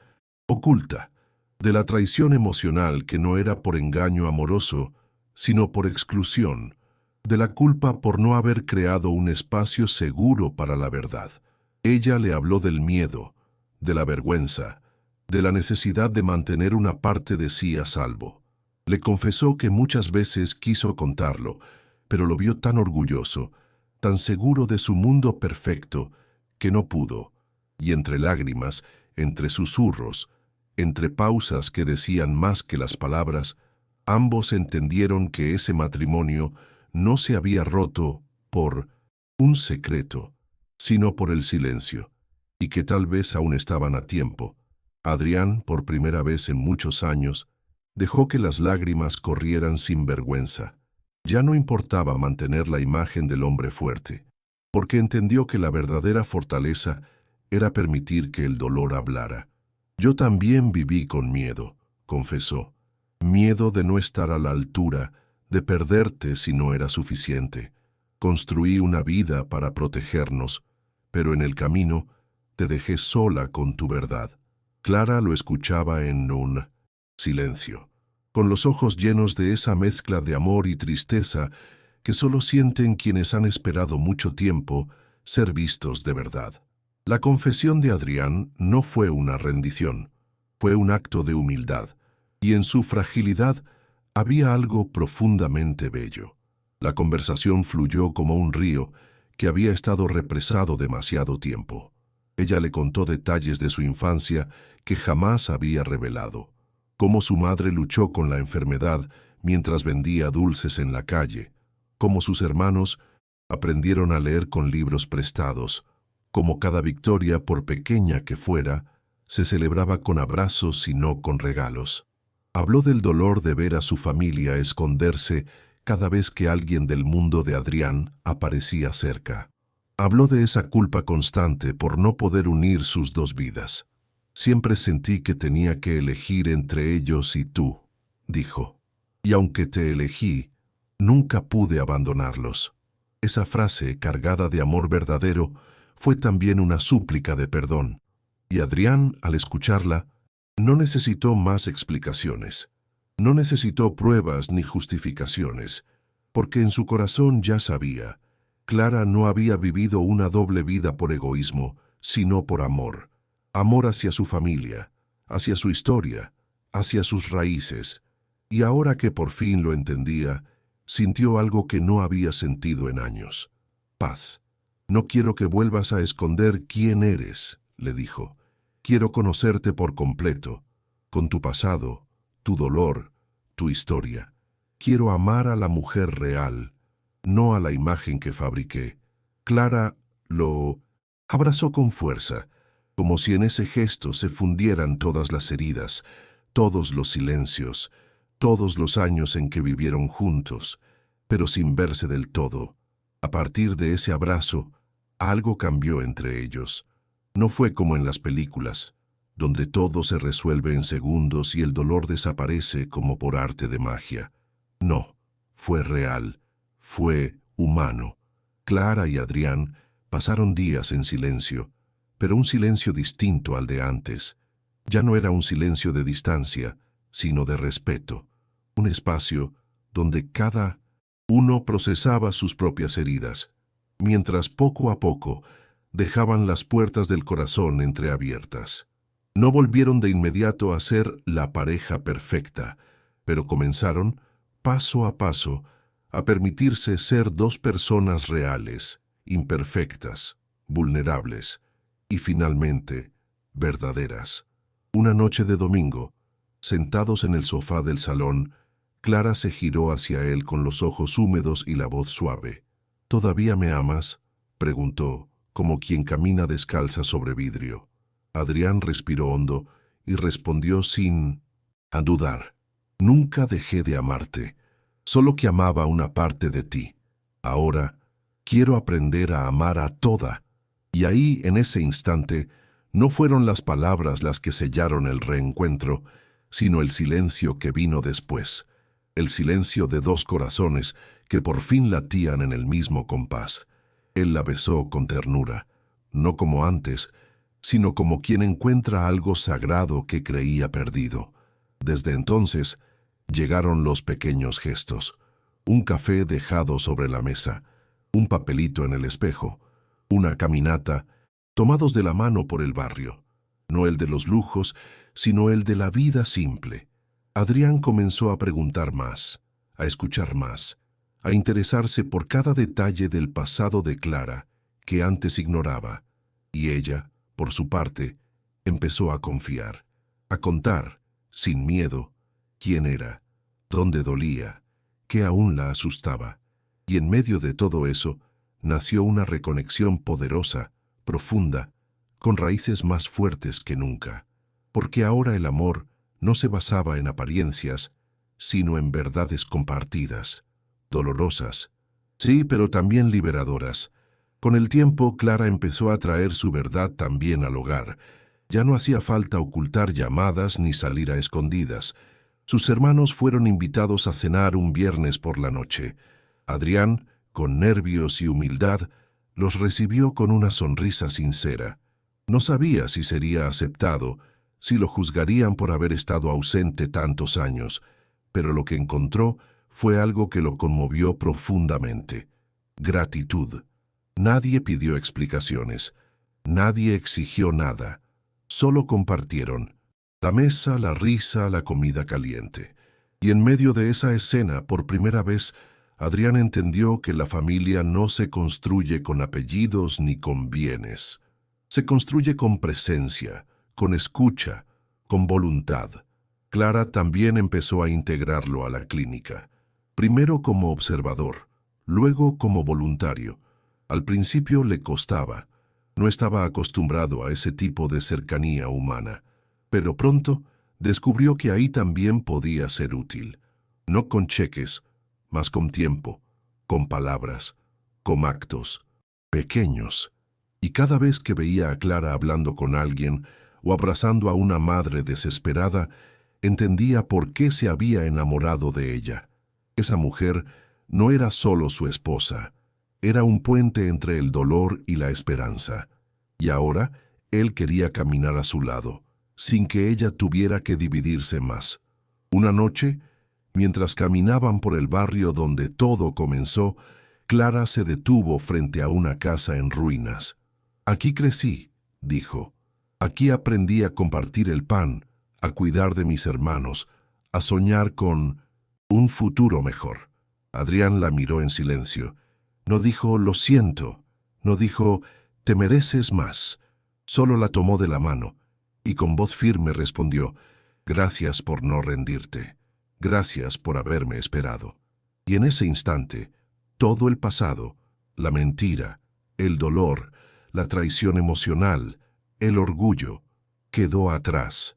oculta, de la traición emocional que no era por engaño amoroso, sino por exclusión, de la culpa por no haber creado un espacio seguro para la verdad. Ella le habló del miedo, de la vergüenza, de la necesidad de mantener una parte de sí a salvo. Le confesó que muchas veces quiso contarlo, pero lo vio tan orgulloso, tan seguro de su mundo perfecto, que no pudo. Y entre lágrimas, entre susurros, entre pausas que decían más que las palabras, ambos entendieron que ese matrimonio no se había roto por un secreto, sino por el silencio, y que tal vez aún estaban a tiempo. Adrián, por primera vez en muchos años, dejó que las lágrimas corrieran sin vergüenza. Ya no importaba mantener la imagen del hombre fuerte, porque entendió que la verdadera fortaleza era permitir que el dolor hablara. Yo también viví con miedo, confesó. Miedo de no estar a la altura, de perderte si no era suficiente. Construí una vida para protegernos, pero en el camino te dejé sola con tu verdad. Clara lo escuchaba en un silencio, con los ojos llenos de esa mezcla de amor y tristeza que solo sienten quienes han esperado mucho tiempo ser vistos de verdad. La confesión de Adrián no fue una rendición, fue un acto de humildad, y en su fragilidad había algo profundamente bello. La conversación fluyó como un río que había estado represado demasiado tiempo. Ella le contó detalles de su infancia que jamás había revelado, cómo su madre luchó con la enfermedad mientras vendía dulces en la calle, cómo sus hermanos aprendieron a leer con libros prestados, cómo cada victoria, por pequeña que fuera, se celebraba con abrazos y no con regalos. Habló del dolor de ver a su familia esconderse cada vez que alguien del mundo de Adrián aparecía cerca. Habló de esa culpa constante por no poder unir sus dos vidas. Siempre sentí que tenía que elegir entre ellos y tú, dijo. Y aunque te elegí, nunca pude abandonarlos. Esa frase, cargada de amor verdadero, fue también una súplica de perdón. Y Adrián, al escucharla, no necesitó más explicaciones. No necesitó pruebas ni justificaciones, porque en su corazón ya sabía. Clara no había vivido una doble vida por egoísmo, sino por amor. Amor hacia su familia, hacia su historia, hacia sus raíces. Y ahora que por fin lo entendía, sintió algo que no había sentido en años. Paz. No quiero que vuelvas a esconder quién eres, le dijo. Quiero conocerte por completo, con tu pasado, tu dolor, tu historia. Quiero amar a la mujer real, no a la imagen que fabriqué. Clara lo abrazó con fuerza, como si en ese gesto se fundieran todas las heridas, todos los silencios, todos los años en que vivieron juntos, pero sin verse del todo. A partir de ese abrazo, algo cambió entre ellos. No fue como en las películas, donde todo se resuelve en segundos y el dolor desaparece como por arte de magia. No, fue real, fue humano. Clara y Adrián pasaron días en silencio, pero un silencio distinto al de antes. Ya no era un silencio de distancia, sino de respeto. Un espacio donde cada uno procesaba sus propias heridas, mientras poco a poco dejaban las puertas del corazón entreabiertas. No volvieron de inmediato a ser la pareja perfecta, pero comenzaron, paso a paso, a permitirse ser dos personas reales, imperfectas, vulnerables y finalmente verdaderas. Una noche de domingo, sentados en el sofá del salón, Clara se giró hacia él con los ojos húmedos y la voz suave. ¿Todavía me amas?, preguntó, como quien camina descalza sobre vidrio. Adrián respiró hondo y respondió sin dudar. Nunca dejé de amarte, solo que amaba una parte de ti. Ahora quiero aprender a amar a toda. Y ahí, en ese instante, no fueron las palabras las que sellaron el reencuentro, sino el silencio que vino después. El silencio de dos corazones que por fin latían en el mismo compás. Él la besó con ternura, no como antes, sino como quien encuentra algo sagrado que creía perdido. Desde entonces, llegaron los pequeños gestos. Un café dejado sobre la mesa, un papelito en el espejo, una caminata, tomados de la mano por el barrio. No el de los lujos, sino el de la vida simple. Adrián comenzó a preguntar más, a escuchar más, a interesarse por cada detalle del pasado de Clara, que antes ignoraba, y ella, por su parte, empezó a confiar, a contar, sin miedo, quién era, dónde dolía, qué aún la asustaba, y en medio de todo eso nació una reconexión poderosa, profunda, con raíces más fuertes que nunca, porque ahora el amor no se basaba en apariencias, sino en verdades compartidas, dolorosas, sí, pero también liberadoras. Con el tiempo, Clara empezó a traer su verdad también al hogar. Ya no hacía falta ocultar llamadas ni salir a escondidas. Sus hermanos fueron invitados a cenar un viernes por la noche. Adrián, con nervios y humildad, los recibió con una sonrisa sincera. No sabía si sería aceptado, si lo juzgarían por haber estado ausente tantos años, pero lo que encontró fue algo que lo conmovió profundamente: gratitud. Nadie pidió explicaciones, nadie exigió nada, solo compartieron la mesa, la risa, la comida caliente. Y en medio de esa escena, por primera vez, Adrián entendió que la familia no se construye con apellidos ni con bienes. Se construye con presencia, con escucha, con voluntad. Clara también empezó a integrarlo a la clínica, primero como observador, luego como voluntario. Al principio le costaba, no estaba acostumbrado a ese tipo de cercanía humana, pero pronto descubrió que ahí también podía ser útil, no con cheques, mas con tiempo, con palabras, con actos, pequeños. Y cada vez que veía a Clara hablando con alguien o abrazando a una madre desesperada, entendía por qué se había enamorado de ella. Esa mujer no era solo su esposa, era un puente entre el dolor y la esperanza. Y ahora él quería caminar a su lado, sin que ella tuviera que dividirse más. Una noche, mientras caminaban por el barrio donde todo comenzó, Clara se detuvo frente a una casa en ruinas. «Aquí crecí», dijo. «Aquí aprendí a compartir el pan, a cuidar de mis hermanos, a soñar con un futuro mejor». Adrián la miró en silencio. No dijo «lo siento», no dijo «te mereces más». Solo la tomó de la mano y con voz firme respondió «gracias por no rendirte, gracias por haberme esperado». Y en ese instante, todo el pasado, la mentira, el dolor, la traición emocional, el orgullo, quedó atrás.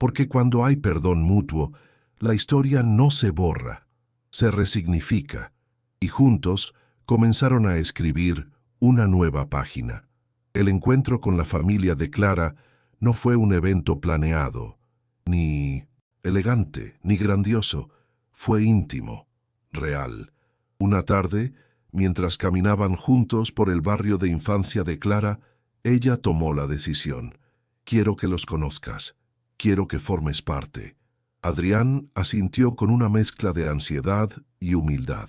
porque cuando hay perdón mutuo, la historia no se borra, se resignifica, y juntos comenzaron a escribir una nueva página. El encuentro con la familia de Clara no fue un evento planeado, ni elegante, ni grandioso. Fue íntimo, real. Una tarde, mientras caminaban juntos por el barrio de infancia de Clara, ella tomó la decisión. Quiero que los conozcas. Quiero que formes parte. Adrián asintió con una mezcla de ansiedad y humildad.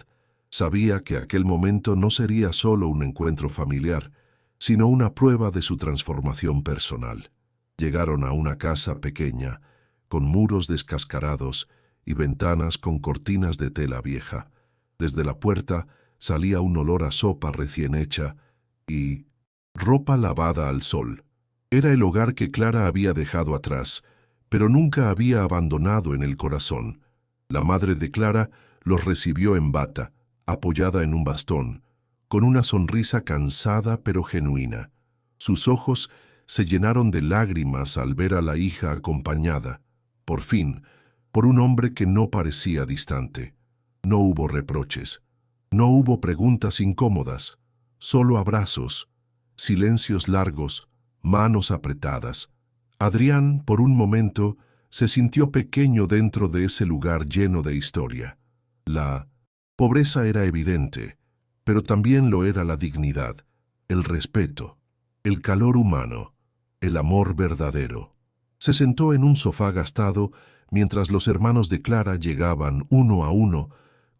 Sabía que aquel momento no sería solo un encuentro familiar, sino una prueba de su transformación personal. Llegaron a una casa pequeña, con muros descascarados y ventanas con cortinas de tela vieja. Desde la puerta salía un olor a sopa recién hecha y ropa lavada al sol. Era el hogar que Clara había dejado atrás, pero nunca había abandonado en el corazón. La madre de Clara los recibió en bata, apoyada en un bastón, con una sonrisa cansada pero genuina. Sus ojos se llenaron de lágrimas al ver a la hija acompañada, por fin, por un hombre que no parecía distante. No hubo reproches, no hubo preguntas incómodas, solo abrazos, silencios largos, manos apretadas. Adrián, por un momento, se sintió pequeño dentro de ese lugar lleno de historia. La pobreza era evidente, pero también lo era la dignidad, el respeto, el calor humano, el amor verdadero. Se sentó en un sofá gastado mientras los hermanos de Clara llegaban uno a uno,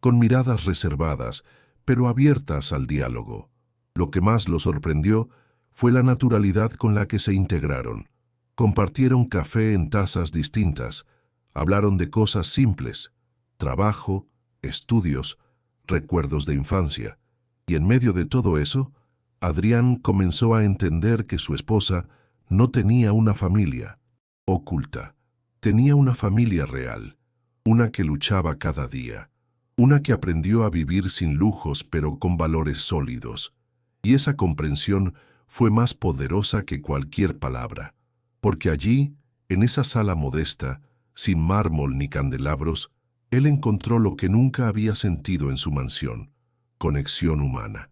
con miradas reservadas, pero abiertas al diálogo. Lo que más lo sorprendió fue la naturalidad con la que se integraron. Compartieron café en tazas distintas, hablaron de cosas simples, trabajo, estudios, recuerdos de infancia. Y en medio de todo eso, Adrián comenzó a entender que su esposa no tenía una familia oculta, tenía una familia real, una que luchaba cada día, una que aprendió a vivir sin lujos pero con valores sólidos. Y esa comprensión fue más poderosa que cualquier palabra, porque allí, en esa sala modesta, sin mármol ni candelabros, él encontró lo que nunca había sentido en su mansión: conexión humana.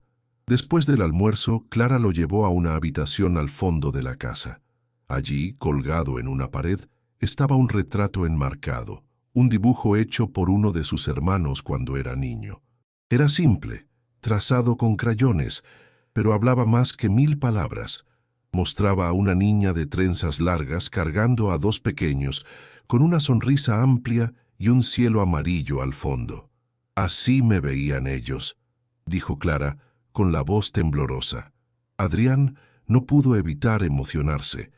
Después del almuerzo, Clara lo llevó a una habitación al fondo de la casa. Allí, colgado en una pared, estaba un retrato enmarcado, un dibujo hecho por uno de sus hermanos cuando era niño. Era simple, trazado con crayones, pero hablaba más que 1000 palabras. Mostraba a una niña de trenzas largas cargando a 2 pequeños, con una sonrisa amplia y un cielo amarillo al fondo. Así me veían ellos, dijo Clara, con la voz temblorosa. Adrián no pudo evitar emocionarse.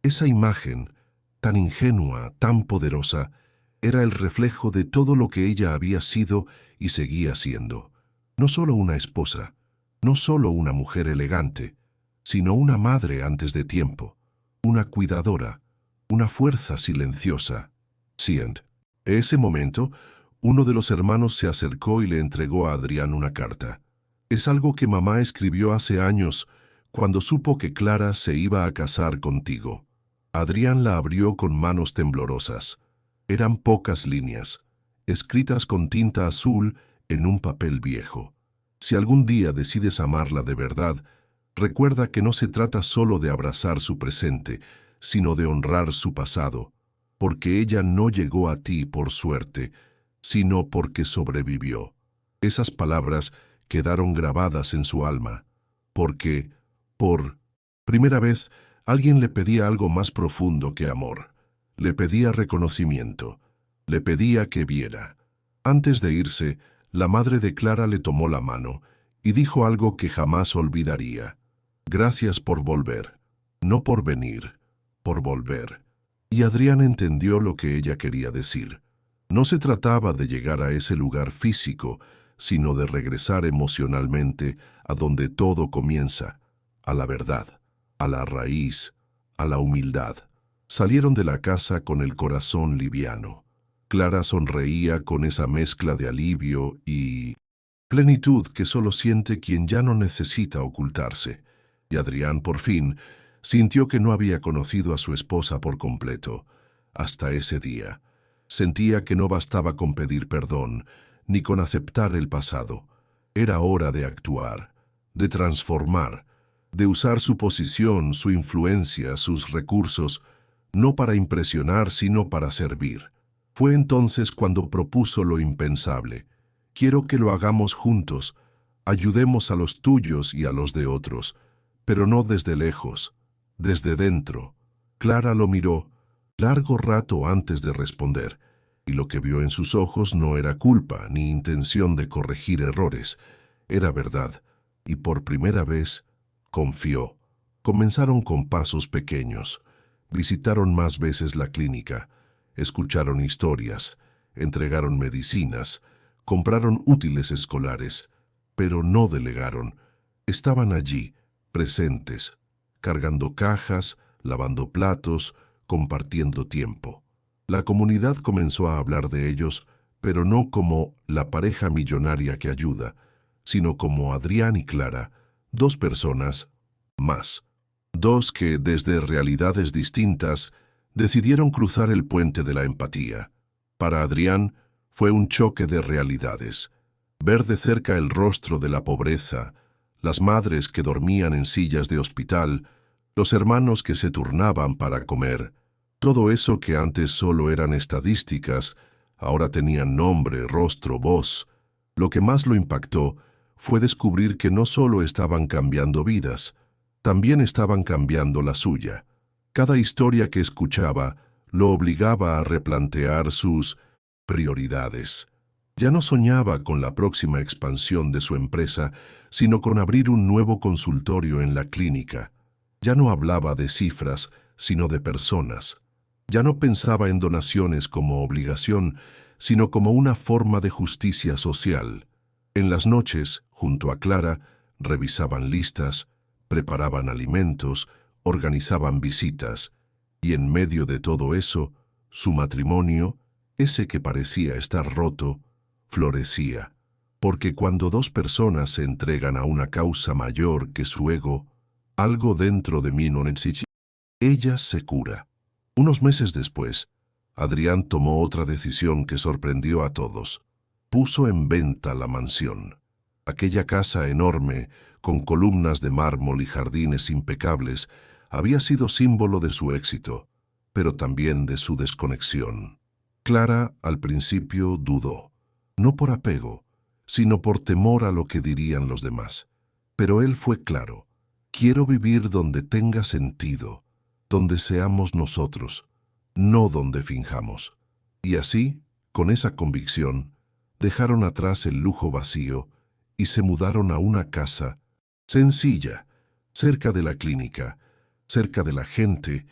Esa imagen, tan ingenua, tan poderosa, era el reflejo de todo lo que ella había sido y seguía siendo. No solo una esposa, no solo una mujer elegante, sino una madre antes de tiempo, una cuidadora, una fuerza silenciosa. En ese momento, uno de los hermanos se acercó y le entregó a Adrián una carta. Es algo que mamá escribió hace años, cuando supo que Clara se iba a casar contigo. Adrián la abrió con manos temblorosas. Eran pocas líneas, escritas con tinta azul en un papel viejo. Si algún día decides amarla de verdad, recuerda que no se trata solo de abrazar su presente, sino de honrar su pasado, porque ella no llegó a ti por suerte, sino porque sobrevivió. Esas palabras quedaron grabadas en su alma, porque, por primera vez, alguien le pedía algo más profundo que amor. Le pedía reconocimiento, le pedía que viera. Antes de irse, la madre de Clara le tomó la mano y dijo algo que jamás olvidaría. Gracias por volver, no por venir, por volver. Y Adrián entendió lo que ella quería decir. No se trataba de llegar a ese lugar físico, sino de regresar emocionalmente a donde todo comienza, a la verdad, a la raíz, a la humildad. Salieron de la casa con el corazón liviano. Clara sonreía con esa mezcla de alivio y plenitud que solo siente quien ya no necesita ocultarse. Y Adrián, por fin, sintió que no había conocido a su esposa por completo. hasta ese día. Sentía que no bastaba con pedir perdón, ni con aceptar el pasado. Era hora de actuar, de transformar, de usar su posición, su influencia, sus recursos, no para impresionar, sino para servir. Fue entonces cuando propuso lo impensable. Quiero que lo hagamos juntos, ayudemos a los tuyos y a los de otros, pero no desde lejos, desde dentro. Clara lo miró largo rato antes de responder, y lo que vio en sus ojos no era culpa ni intención de corregir errores, era verdad, y por primera vez confió. Comenzaron con pasos pequeños, visitaron más veces la clínica, escucharon historias, entregaron medicinas, compraron útiles escolares, pero no delegaron. Estaban allí, presentes, cargando cajas, lavando platos, compartiendo tiempo. La comunidad comenzó a hablar de ellos, pero no como la pareja millonaria que ayuda, sino como Adrián y Clara, dos personas más. Dos que, desde realidades distintas, decidieron cruzar el puente de la empatía. Para Adrián, fue un choque de realidades. Ver de cerca el rostro de la pobreza, las madres que dormían en sillas de hospital, los hermanos que se turnaban para comer. Todo eso que antes solo eran estadísticas, ahora tenían nombre, rostro, voz. Lo que más lo impactó fue descubrir que no solo estaban cambiando vidas, también estaban cambiando la suya. Cada historia que escuchaba lo obligaba a replantear sus prioridades. Ya no soñaba con la próxima expansión de su empresa, sino con abrir un nuevo consultorio en la clínica. Ya no hablaba de cifras, sino de personas. Ya no pensaba en donaciones como obligación, sino como una forma de justicia social. En las noches, junto a Clara, revisaban listas, preparaban alimentos, organizaban visitas, y en medio de todo eso, su matrimonio, ese que parecía estar roto, florecía. Porque cuando dos personas se entregan a una causa mayor que su ego, algo dentro de mí no necesita, ella se cura. Unos meses después, Adrián tomó otra decisión que sorprendió a todos. Puso en venta la mansión. Aquella casa enorme, con columnas de mármol y jardines impecables, había sido símbolo de su éxito, pero también de su desconexión. Clara, al principio, dudó, no por apego, sino por temor a lo que dirían los demás. Pero él fue claro: quiero vivir donde tenga sentido, donde seamos nosotros, no donde finjamos. Y así, con esa convicción, dejaron atrás el lujo vacío y se mudaron a una casa sencilla, cerca de la clínica, cerca de la gente,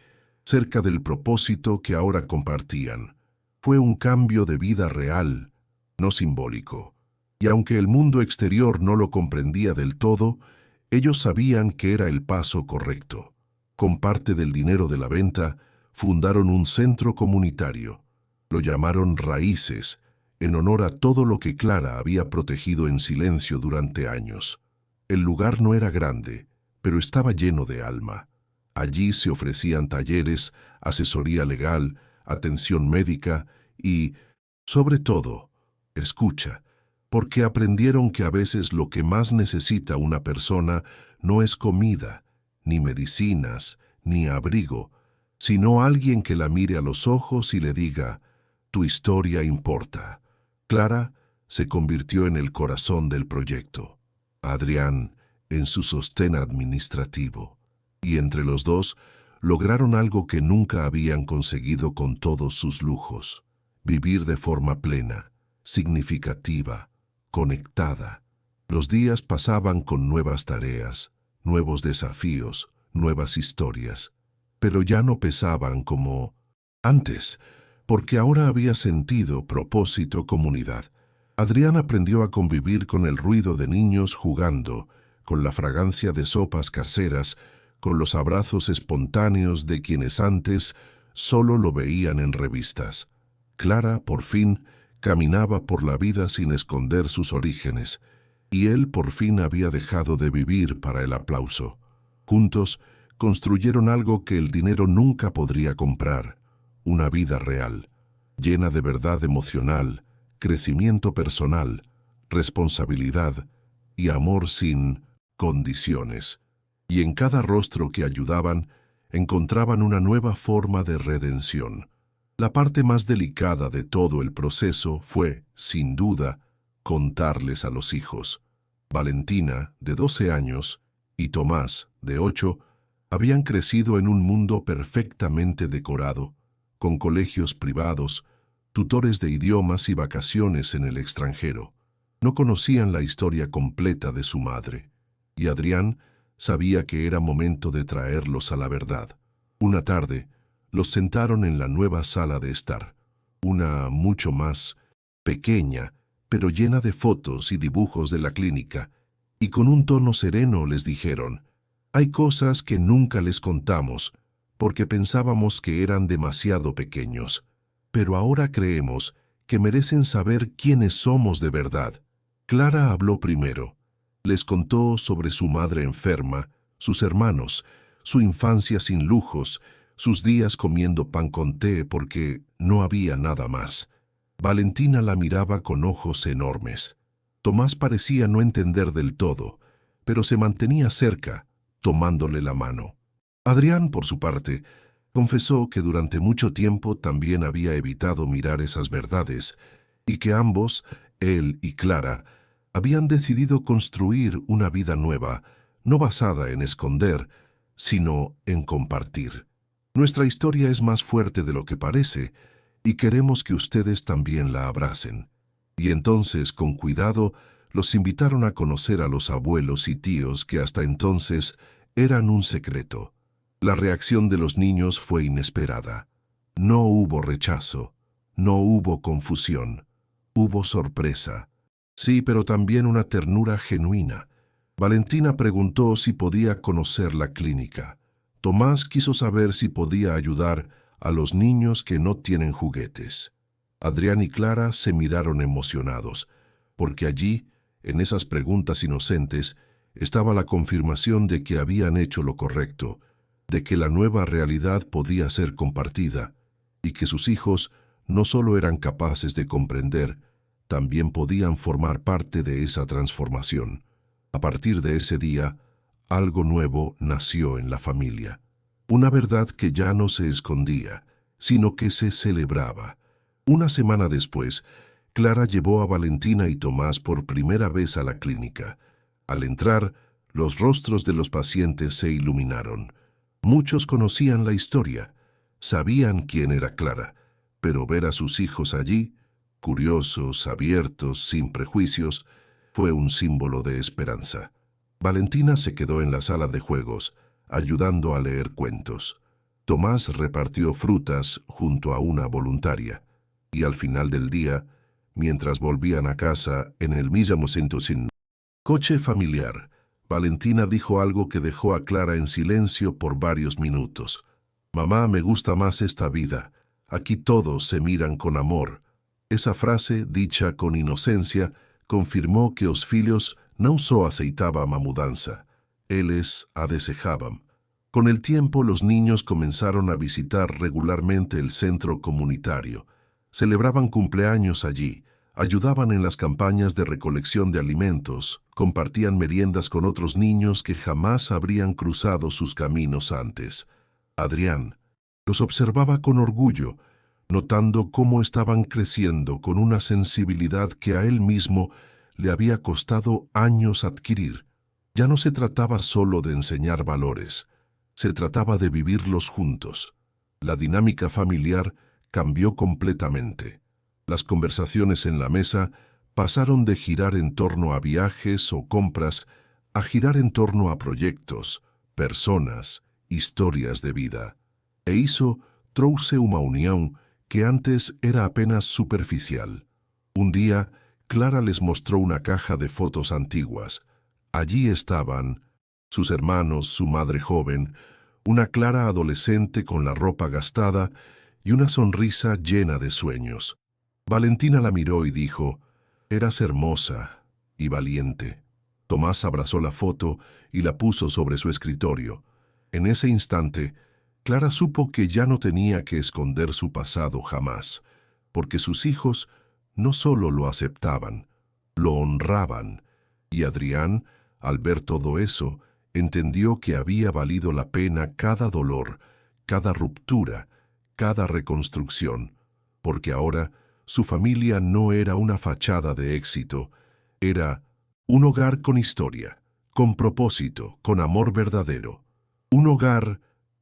cerca del propósito que ahora compartían. Fue un cambio de vida real, no simbólico. Y aunque el mundo exterior no lo comprendía del todo, ellos sabían que era el paso correcto. Con parte del dinero de la venta, fundaron un centro comunitario. Lo llamaron Raíces, en honor a todo lo que Clara había protegido en silencio durante años. El lugar no era grande, pero estaba lleno de alma. Allí se ofrecían talleres, asesoría legal, atención médica y, sobre todo, escucha, porque aprendieron que a veces lo que más necesita una persona no es comida, ni medicinas, ni abrigo, sino alguien que la mire a los ojos y le diga: tu historia importa. Clara se convirtió en el corazón del proyecto, Adrián en su sostén administrativo, y entre los dos lograron algo que nunca habían conseguido con todos sus lujos: vivir de forma plena, significativa, conectada. Los días pasaban con nuevas tareas, nuevos desafíos, nuevas historias, pero ya no pesaban como antes, porque ahora había sentido, propósito, comunidad. Adrián aprendió a convivir con el ruido de niños jugando, con la fragancia de sopas caseras, con los abrazos espontáneos de quienes antes solo lo veían en revistas. Clara, por fin, caminaba por la vida sin esconder sus orígenes, y él por fin había dejado de vivir para el aplauso. Juntos construyeron algo que el dinero nunca podría comprar: una vida real, llena de verdad emocional, crecimiento personal, responsabilidad y amor sin condiciones. Y en cada rostro que ayudaban, encontraban una nueva forma de redención. La parte más delicada de todo el proceso fue, sin duda, contarles a los hijos. Valentina, de 12 años, y Tomás, de 8, habían crecido en un mundo perfectamente decorado, con colegios privados, tutores de idiomas y vacaciones en el extranjero. No conocían la historia completa de su madre, y Adrián sabía que era momento de traerlos a la verdad. Una tarde, los sentaron en la nueva sala de estar, una mucho más pequeña, pero llena de fotos y dibujos de la clínica, y con un tono sereno les dijeron: «Hay cosas que nunca les contamos, porque pensábamos que eran demasiado pequeños, pero ahora creemos que merecen saber quiénes somos de verdad». Clara habló primero. Les contó sobre su madre enferma, sus hermanos, su infancia sin lujos, sus días comiendo pan con té porque no había nada más. Valentina la miraba con ojos enormes. Tomás parecía no entender del todo, pero se mantenía cerca, tomándole la mano. Adrián, por su parte, confesó que durante mucho tiempo también había evitado mirar esas verdades y que ambos, él y Clara, habían decidido construir una vida nueva, no basada en esconder, sino en compartir. Nuestra historia es más fuerte de lo que parece, y queremos que ustedes también la abracen. Y entonces, con cuidado, los invitaron a conocer a los abuelos y tíos que hasta entonces eran un secreto. La reacción de los niños fue inesperada. No hubo rechazo, no hubo confusión, hubo sorpresa. Sí, pero también una ternura genuina. Valentina preguntó si podía conocer la clínica. Tomás quiso saber si podía ayudar a los niños que no tienen juguetes. Adrián y Clara se miraron emocionados, porque allí, en esas preguntas inocentes, estaba la confirmación de que habían hecho lo correcto, de que la nueva realidad podía ser compartida, y que sus hijos no solo eran capaces de comprender, también podían formar parte de esa transformación. A partir de ese día, algo nuevo nació en la familia. Una verdad que ya no se escondía, sino que se celebraba. Una semana después, Clara llevó a Valentina y Tomás por primera vez a la clínica. Al entrar, los rostros de los pacientes se iluminaron. Muchos conocían la historia, sabían quién era Clara, pero ver a sus hijos allí, curiosos, abiertos, sin prejuicios, fue un símbolo de esperanza. Valentina se quedó en la sala de juegos, ayudando a leer cuentos. Tomás repartió frutas junto a una voluntaria, y al final del día, mientras volvían a casa en el mismo sin coche familiar, Valentina dijo algo que dejó a Clara en silencio por varios minutos. «Mamá, me gusta más esta vida. Aquí todos se miran con amor». Esa frase, dicha con inocencia, confirmó que os filhos non só aceitábam a mudanza, eles a desejaban. Con el tiempo, los niños comenzaron a visitar regularmente el centro comunitario. Celebraban cumpleaños allí, ayudaban en las campañas de recolección de alimentos, compartían meriendas con otros niños que jamás habrían cruzado sus caminos antes. Adrián los observaba con orgullo, notando cómo estaban creciendo con una sensibilidad que a él mismo le había costado años adquirir. Ya no se trataba solo de enseñar valores, se trataba de vivirlos juntos. La dinámica familiar cambió completamente. Las conversaciones en la mesa pasaron de girar en torno a viajes o compras a girar en torno a proyectos, personas, historias de vida. E hizo trouxe uma unión que antes era apenas superficial. Un día, Clara les mostró una caja de fotos antiguas. Allí estaban sus hermanos, su madre joven, una Clara adolescente con la ropa gastada y una sonrisa llena de sueños. Valentina la miró y dijo: «Eras hermosa y valiente». Tomás abrazó la foto y la puso sobre su escritorio. En ese instante, Clara supo que ya no tenía que esconder su pasado jamás, porque sus hijos no solo lo aceptaban, lo honraban, y Adrián, al ver todo eso, entendió que había valido la pena cada dolor, cada ruptura, cada reconstrucción, porque ahora su familia no era una fachada de éxito, era un hogar con historia, con propósito, con amor verdadero, un hogar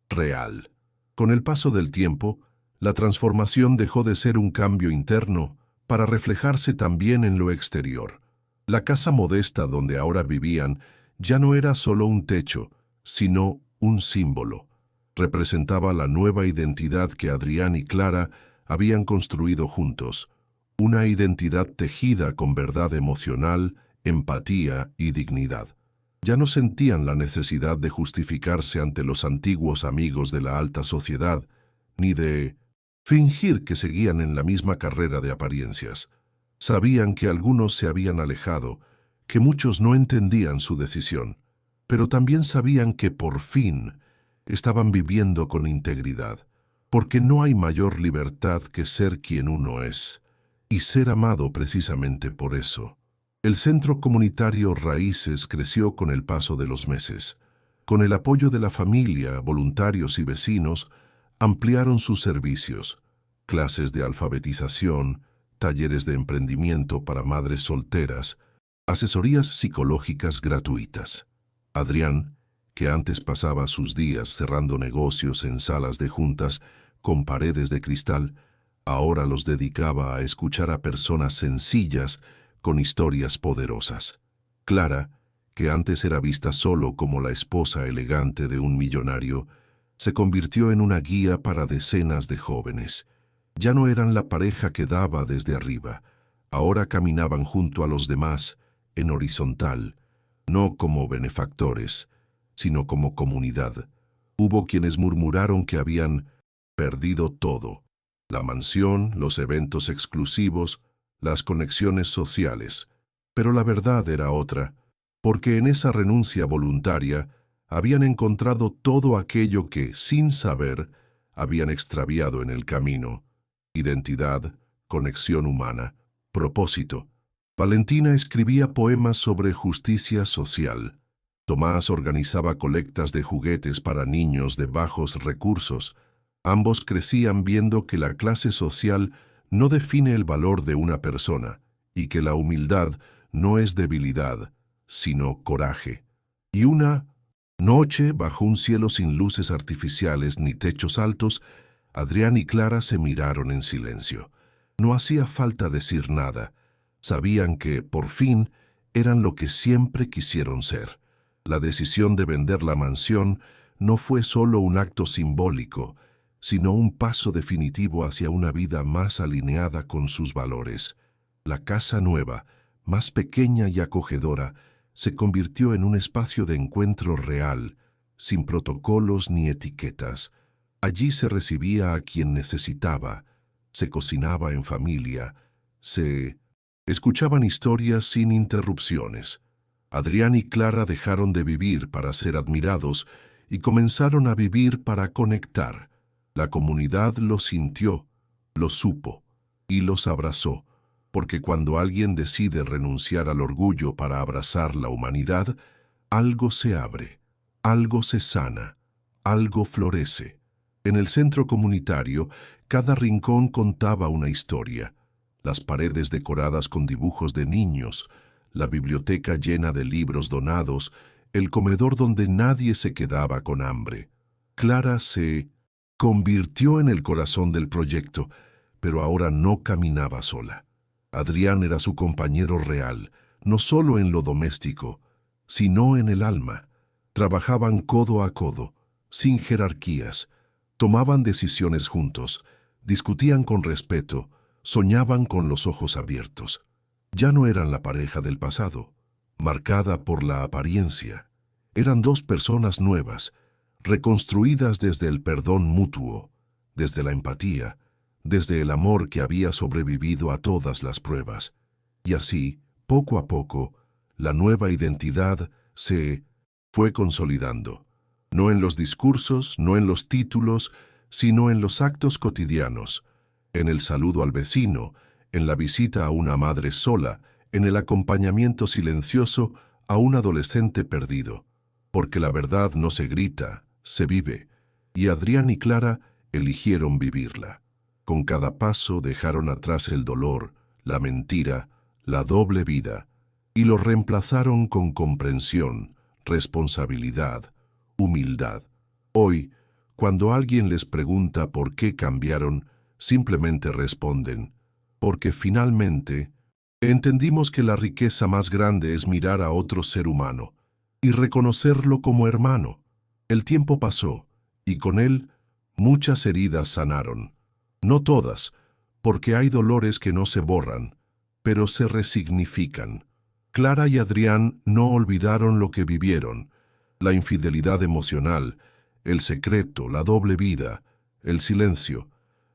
real. Con el paso del tiempo, la transformación dejó de ser un cambio interno para reflejarse también en lo exterior. La casa modesta donde ahora vivían ya no era solo un techo, sino un símbolo. Representaba la nueva identidad que Adrián y Clara habían construido juntos, una identidad tejida con verdad emocional, empatía y dignidad. Ya no sentían la necesidad de justificarse ante los antiguos amigos de la alta sociedad, ni de fingir que seguían en la misma carrera de apariencias. Sabían que algunos se habían alejado, que muchos no entendían su decisión, pero también sabían que por fin estaban viviendo con integridad, porque no hay mayor libertad que ser quien uno es, y ser amado precisamente por eso. El centro comunitario Raíces creció con el paso de los meses. Con el apoyo de la familia, voluntarios y vecinos, ampliaron sus servicios, clases de alfabetización, talleres de emprendimiento para madres solteras, asesorías psicológicas gratuitas. Adrián, que antes pasaba sus días cerrando negocios en salas de juntas con paredes de cristal, ahora los dedicaba a escuchar a personas sencillas con historias poderosas. Clara, que antes era vista solo como la esposa elegante de un millonario, se convirtió en una guía para decenas de jóvenes. Ya no eran la pareja que daba desde arriba, ahora caminaban junto a los demás, en horizontal, no como benefactores, sino como comunidad. Hubo quienes murmuraron que habían perdido todo: la mansión, los eventos exclusivos, las conexiones sociales. Pero la verdad era otra, porque en esa renuncia voluntaria habían encontrado todo aquello que, sin saber, habían extraviado en el camino: identidad, conexión humana, propósito. Valentina escribía poemas sobre justicia social. Tomás organizaba colectas de juguetes para niños de bajos recursos. Ambos crecían viendo que la clase social no define el valor de una persona y que la humildad no es debilidad, sino coraje. Y una noche, bajo un cielo sin luces artificiales ni techos altos, Adrián y Clara se miraron en silencio. No hacía falta decir nada. Sabían que, por fin, eran lo que siempre quisieron ser. La decisión de vender la mansión no fue solo un acto simbólico, sino un paso definitivo hacia una vida más alineada con sus valores. La casa nueva, más pequeña y acogedora, se convirtió en un espacio de encuentro real, sin protocolos ni etiquetas. Allí se recibía a quien necesitaba, se cocinaba en familia, se escuchaban historias sin interrupciones. Adrián y Clara dejaron de vivir para ser admirados y comenzaron a vivir para conectar. La comunidad los sintió, los supo y los abrazó, porque cuando alguien decide renunciar al orgullo para abrazar la humanidad, algo se abre, algo se sana, algo florece. En el centro comunitario, cada rincón contaba una historia: las paredes decoradas con dibujos de niños, la biblioteca llena de libros donados, el comedor donde nadie se quedaba con hambre. Clara se convirtió en el corazón del proyecto, pero ahora no caminaba sola. Adrián era su compañero real, no solo en lo doméstico, sino en el alma. Trabajaban codo a codo, sin jerarquías, tomaban decisiones juntos, discutían con respeto, soñaban con los ojos abiertos. Ya no eran la pareja del pasado, marcada por la apariencia. Eran dos personas nuevas, reconstruidas desde el perdón mutuo, desde la empatía, desde el amor que había sobrevivido a todas las pruebas. Y así, poco a poco, la nueva identidad se fue consolidando. No en los discursos, no en los títulos, sino en los actos cotidianos, en el saludo al vecino, en la visita a una madre sola, en el acompañamiento silencioso a un adolescente perdido. Porque la verdad no se grita, se vive, y Adrián y Clara eligieron vivirla. Con cada paso dejaron atrás el dolor, la mentira, la doble vida, y lo reemplazaron con comprensión, responsabilidad, humildad. Hoy, cuando alguien les pregunta por qué cambiaron, simplemente responden, porque finalmente entendimos que la riqueza más grande es mirar a otro ser humano y reconocerlo como hermano. El tiempo pasó, y con él muchas heridas sanaron. No todas, porque hay dolores que no se borran, pero se resignifican. Clara y Adrián no olvidaron lo que vivieron, la infidelidad emocional, el secreto, la doble vida, el silencio,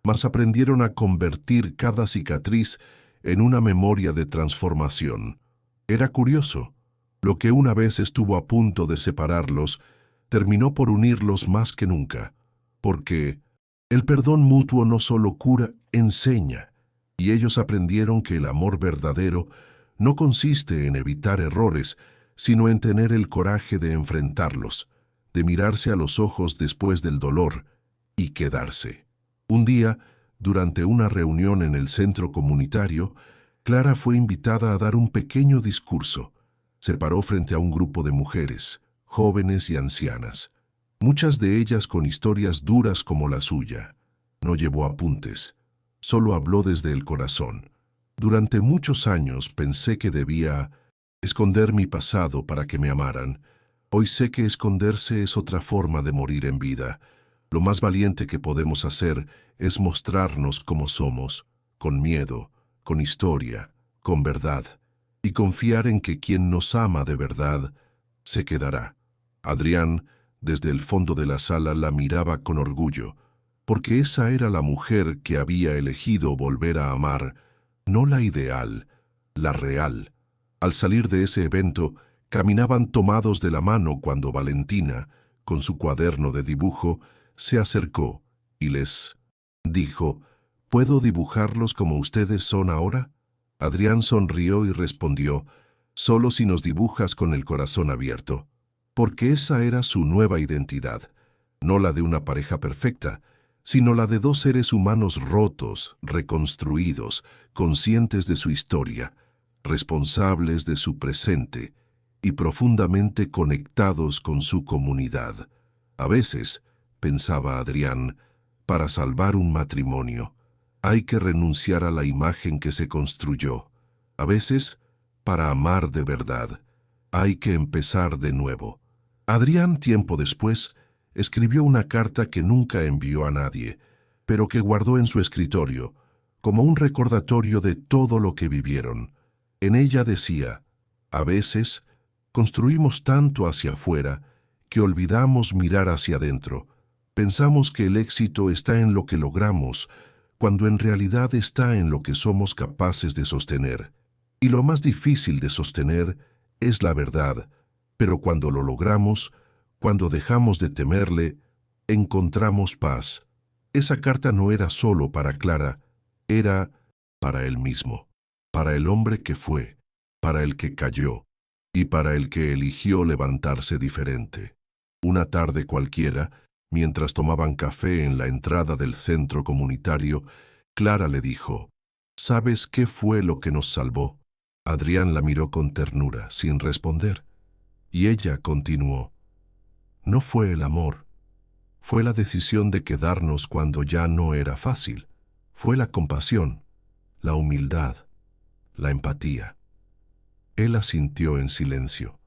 mas aprendieron a convertir cada cicatriz en una memoria de transformación. Era curioso, lo que una vez estuvo a punto de separarlos, terminó por unirlos más que nunca, porque el perdón mutuo no solo cura, enseña, y ellos aprendieron que el amor verdadero no consiste en evitar errores, sino en tener el coraje de enfrentarlos, de mirarse a los ojos después del dolor y quedarse. Un día, durante una reunión en el centro comunitario, Clara fue invitada a dar un pequeño discurso. Se paró frente a un grupo de mujeres, jóvenes y ancianas, muchas de ellas con historias duras como la suya. No llevó apuntes, solo habló desde el corazón. Durante muchos años pensé que debía esconder mi pasado para que me amaran. Hoy sé que esconderse es otra forma de morir en vida. Lo más valiente que podemos hacer es mostrarnos como somos, con miedo, con historia, con verdad, y confiar en que quien nos ama de verdad se quedará. Adrián, desde el fondo de la sala, la miraba con orgullo, porque esa era la mujer que había elegido volver a amar, no la ideal, la real. Al salir de ese evento, caminaban tomados de la mano cuando Valentina, con su cuaderno de dibujo, se acercó y les dijo, ¿puedo dibujarlos como ustedes son ahora? Adrián sonrió y respondió, solo si nos dibujas con el corazón abierto, porque esa era su nueva identidad, no la de una pareja perfecta, sino la de dos seres humanos rotos, reconstruidos, conscientes de su historia, responsables de su presente y profundamente conectados con su comunidad. A veces, pensaba Adrián, para salvar un matrimonio, hay que renunciar a la imagen que se construyó. A veces, para amar de verdad, hay que empezar de nuevo. Adrián, tiempo después, escribió una carta que nunca envió a nadie, pero que guardó en su escritorio, como un recordatorio de todo lo que vivieron. En ella decía, a veces, construimos tanto hacia afuera que olvidamos mirar hacia adentro. Pensamos que el éxito está en lo que logramos, cuando en realidad está en lo que somos capaces de sostener. Y lo más difícil de sostener es la verdad, pero cuando lo logramos, cuando dejamos de temerle, encontramos paz. Esa carta no era solo para Clara, era para él mismo, para el hombre que fue, para el que cayó y para el que eligió levantarse diferente. Una tarde cualquiera, mientras tomaban café en la entrada del centro comunitario, Clara le dijo, ¿sabes qué fue lo que nos salvó? Adrián la miró con ternura, sin responder, y ella continuó, no fue el amor, fue la decisión de quedarnos cuando ya no era fácil, fue la compasión, la humildad, la empatía. Él asintió en silencio,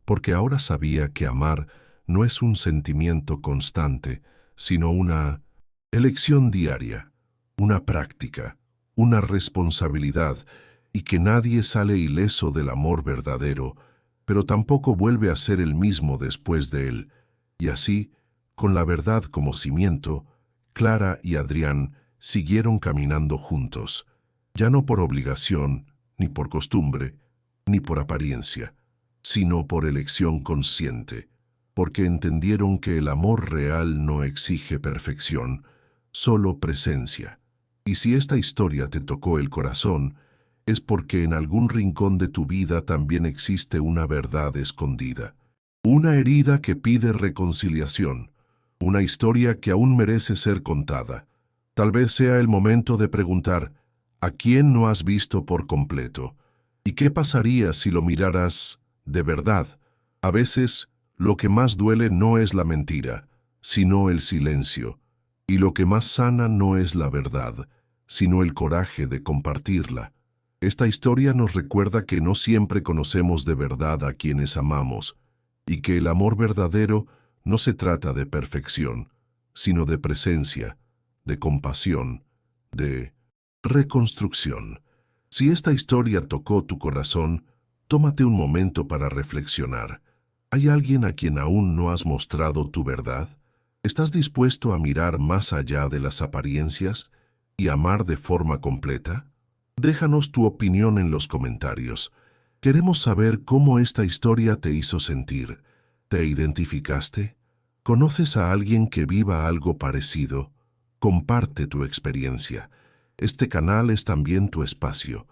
porque ahora sabía que amar no es un sentimiento constante, sino una elección diaria, una práctica, una responsabilidad, y que nadie sale ileso del amor verdadero, pero tampoco vuelve a ser el mismo después de él. Y así, con la verdad como cimiento, Clara y Adrián siguieron caminando juntos, ya no por obligación, ni por costumbre, ni por apariencia, sino por elección consciente. porque entendieron que el amor real no exige perfección, solo presencia. Y si esta historia te tocó el corazón, es porque en algún rincón de tu vida también existe una verdad escondida. Una herida que pide reconciliación, una historia que aún merece ser contada. Tal vez sea el momento de preguntar, ¿a quién no has visto por completo? ¿Y qué pasaría si lo miraras de verdad? A veces, lo que más duele no es la mentira, sino el silencio. Y lo que más sana no es la verdad, sino el coraje de compartirla. Esta historia nos recuerda que no siempre conocemos de verdad a quienes amamos, y que el amor verdadero no se trata de perfección, sino de presencia, de compasión, de reconstrucción. Si esta historia tocó tu corazón, tómate un momento para reflexionar. ¿Hay alguien a quien aún no has mostrado tu verdad? ¿Estás dispuesto a mirar más allá de las apariencias y amar de forma completa? Déjanos tu opinión en los comentarios. Queremos saber cómo esta historia te hizo sentir. ¿Te identificaste? ¿Conoces a alguien que viva algo parecido? Comparte tu experiencia. Este canal es también tu espacio.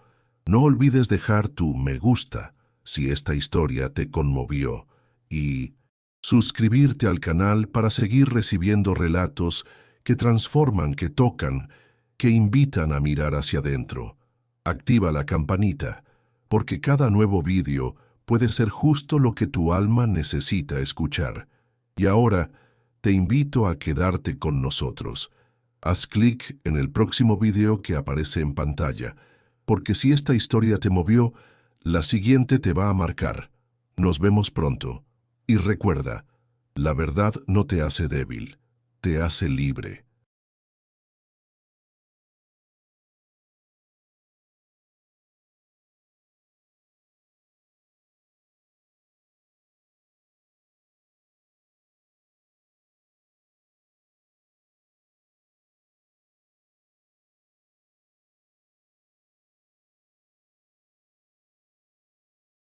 No olvides dejar tu me gusta si esta historia te conmovió y suscribirte al canal para seguir recibiendo relatos que transforman, que tocan, que invitan a mirar hacia adentro. Activa la campanita, porque cada nuevo vídeo puede ser justo lo que tu alma necesita escuchar. Y ahora, te invito a quedarte con nosotros. Haz clic en el próximo vídeo que aparece en pantalla, porque si esta historia te movió, la siguiente te va a marcar. Nos vemos pronto. Y recuerda, la verdad no te hace débil, te hace libre.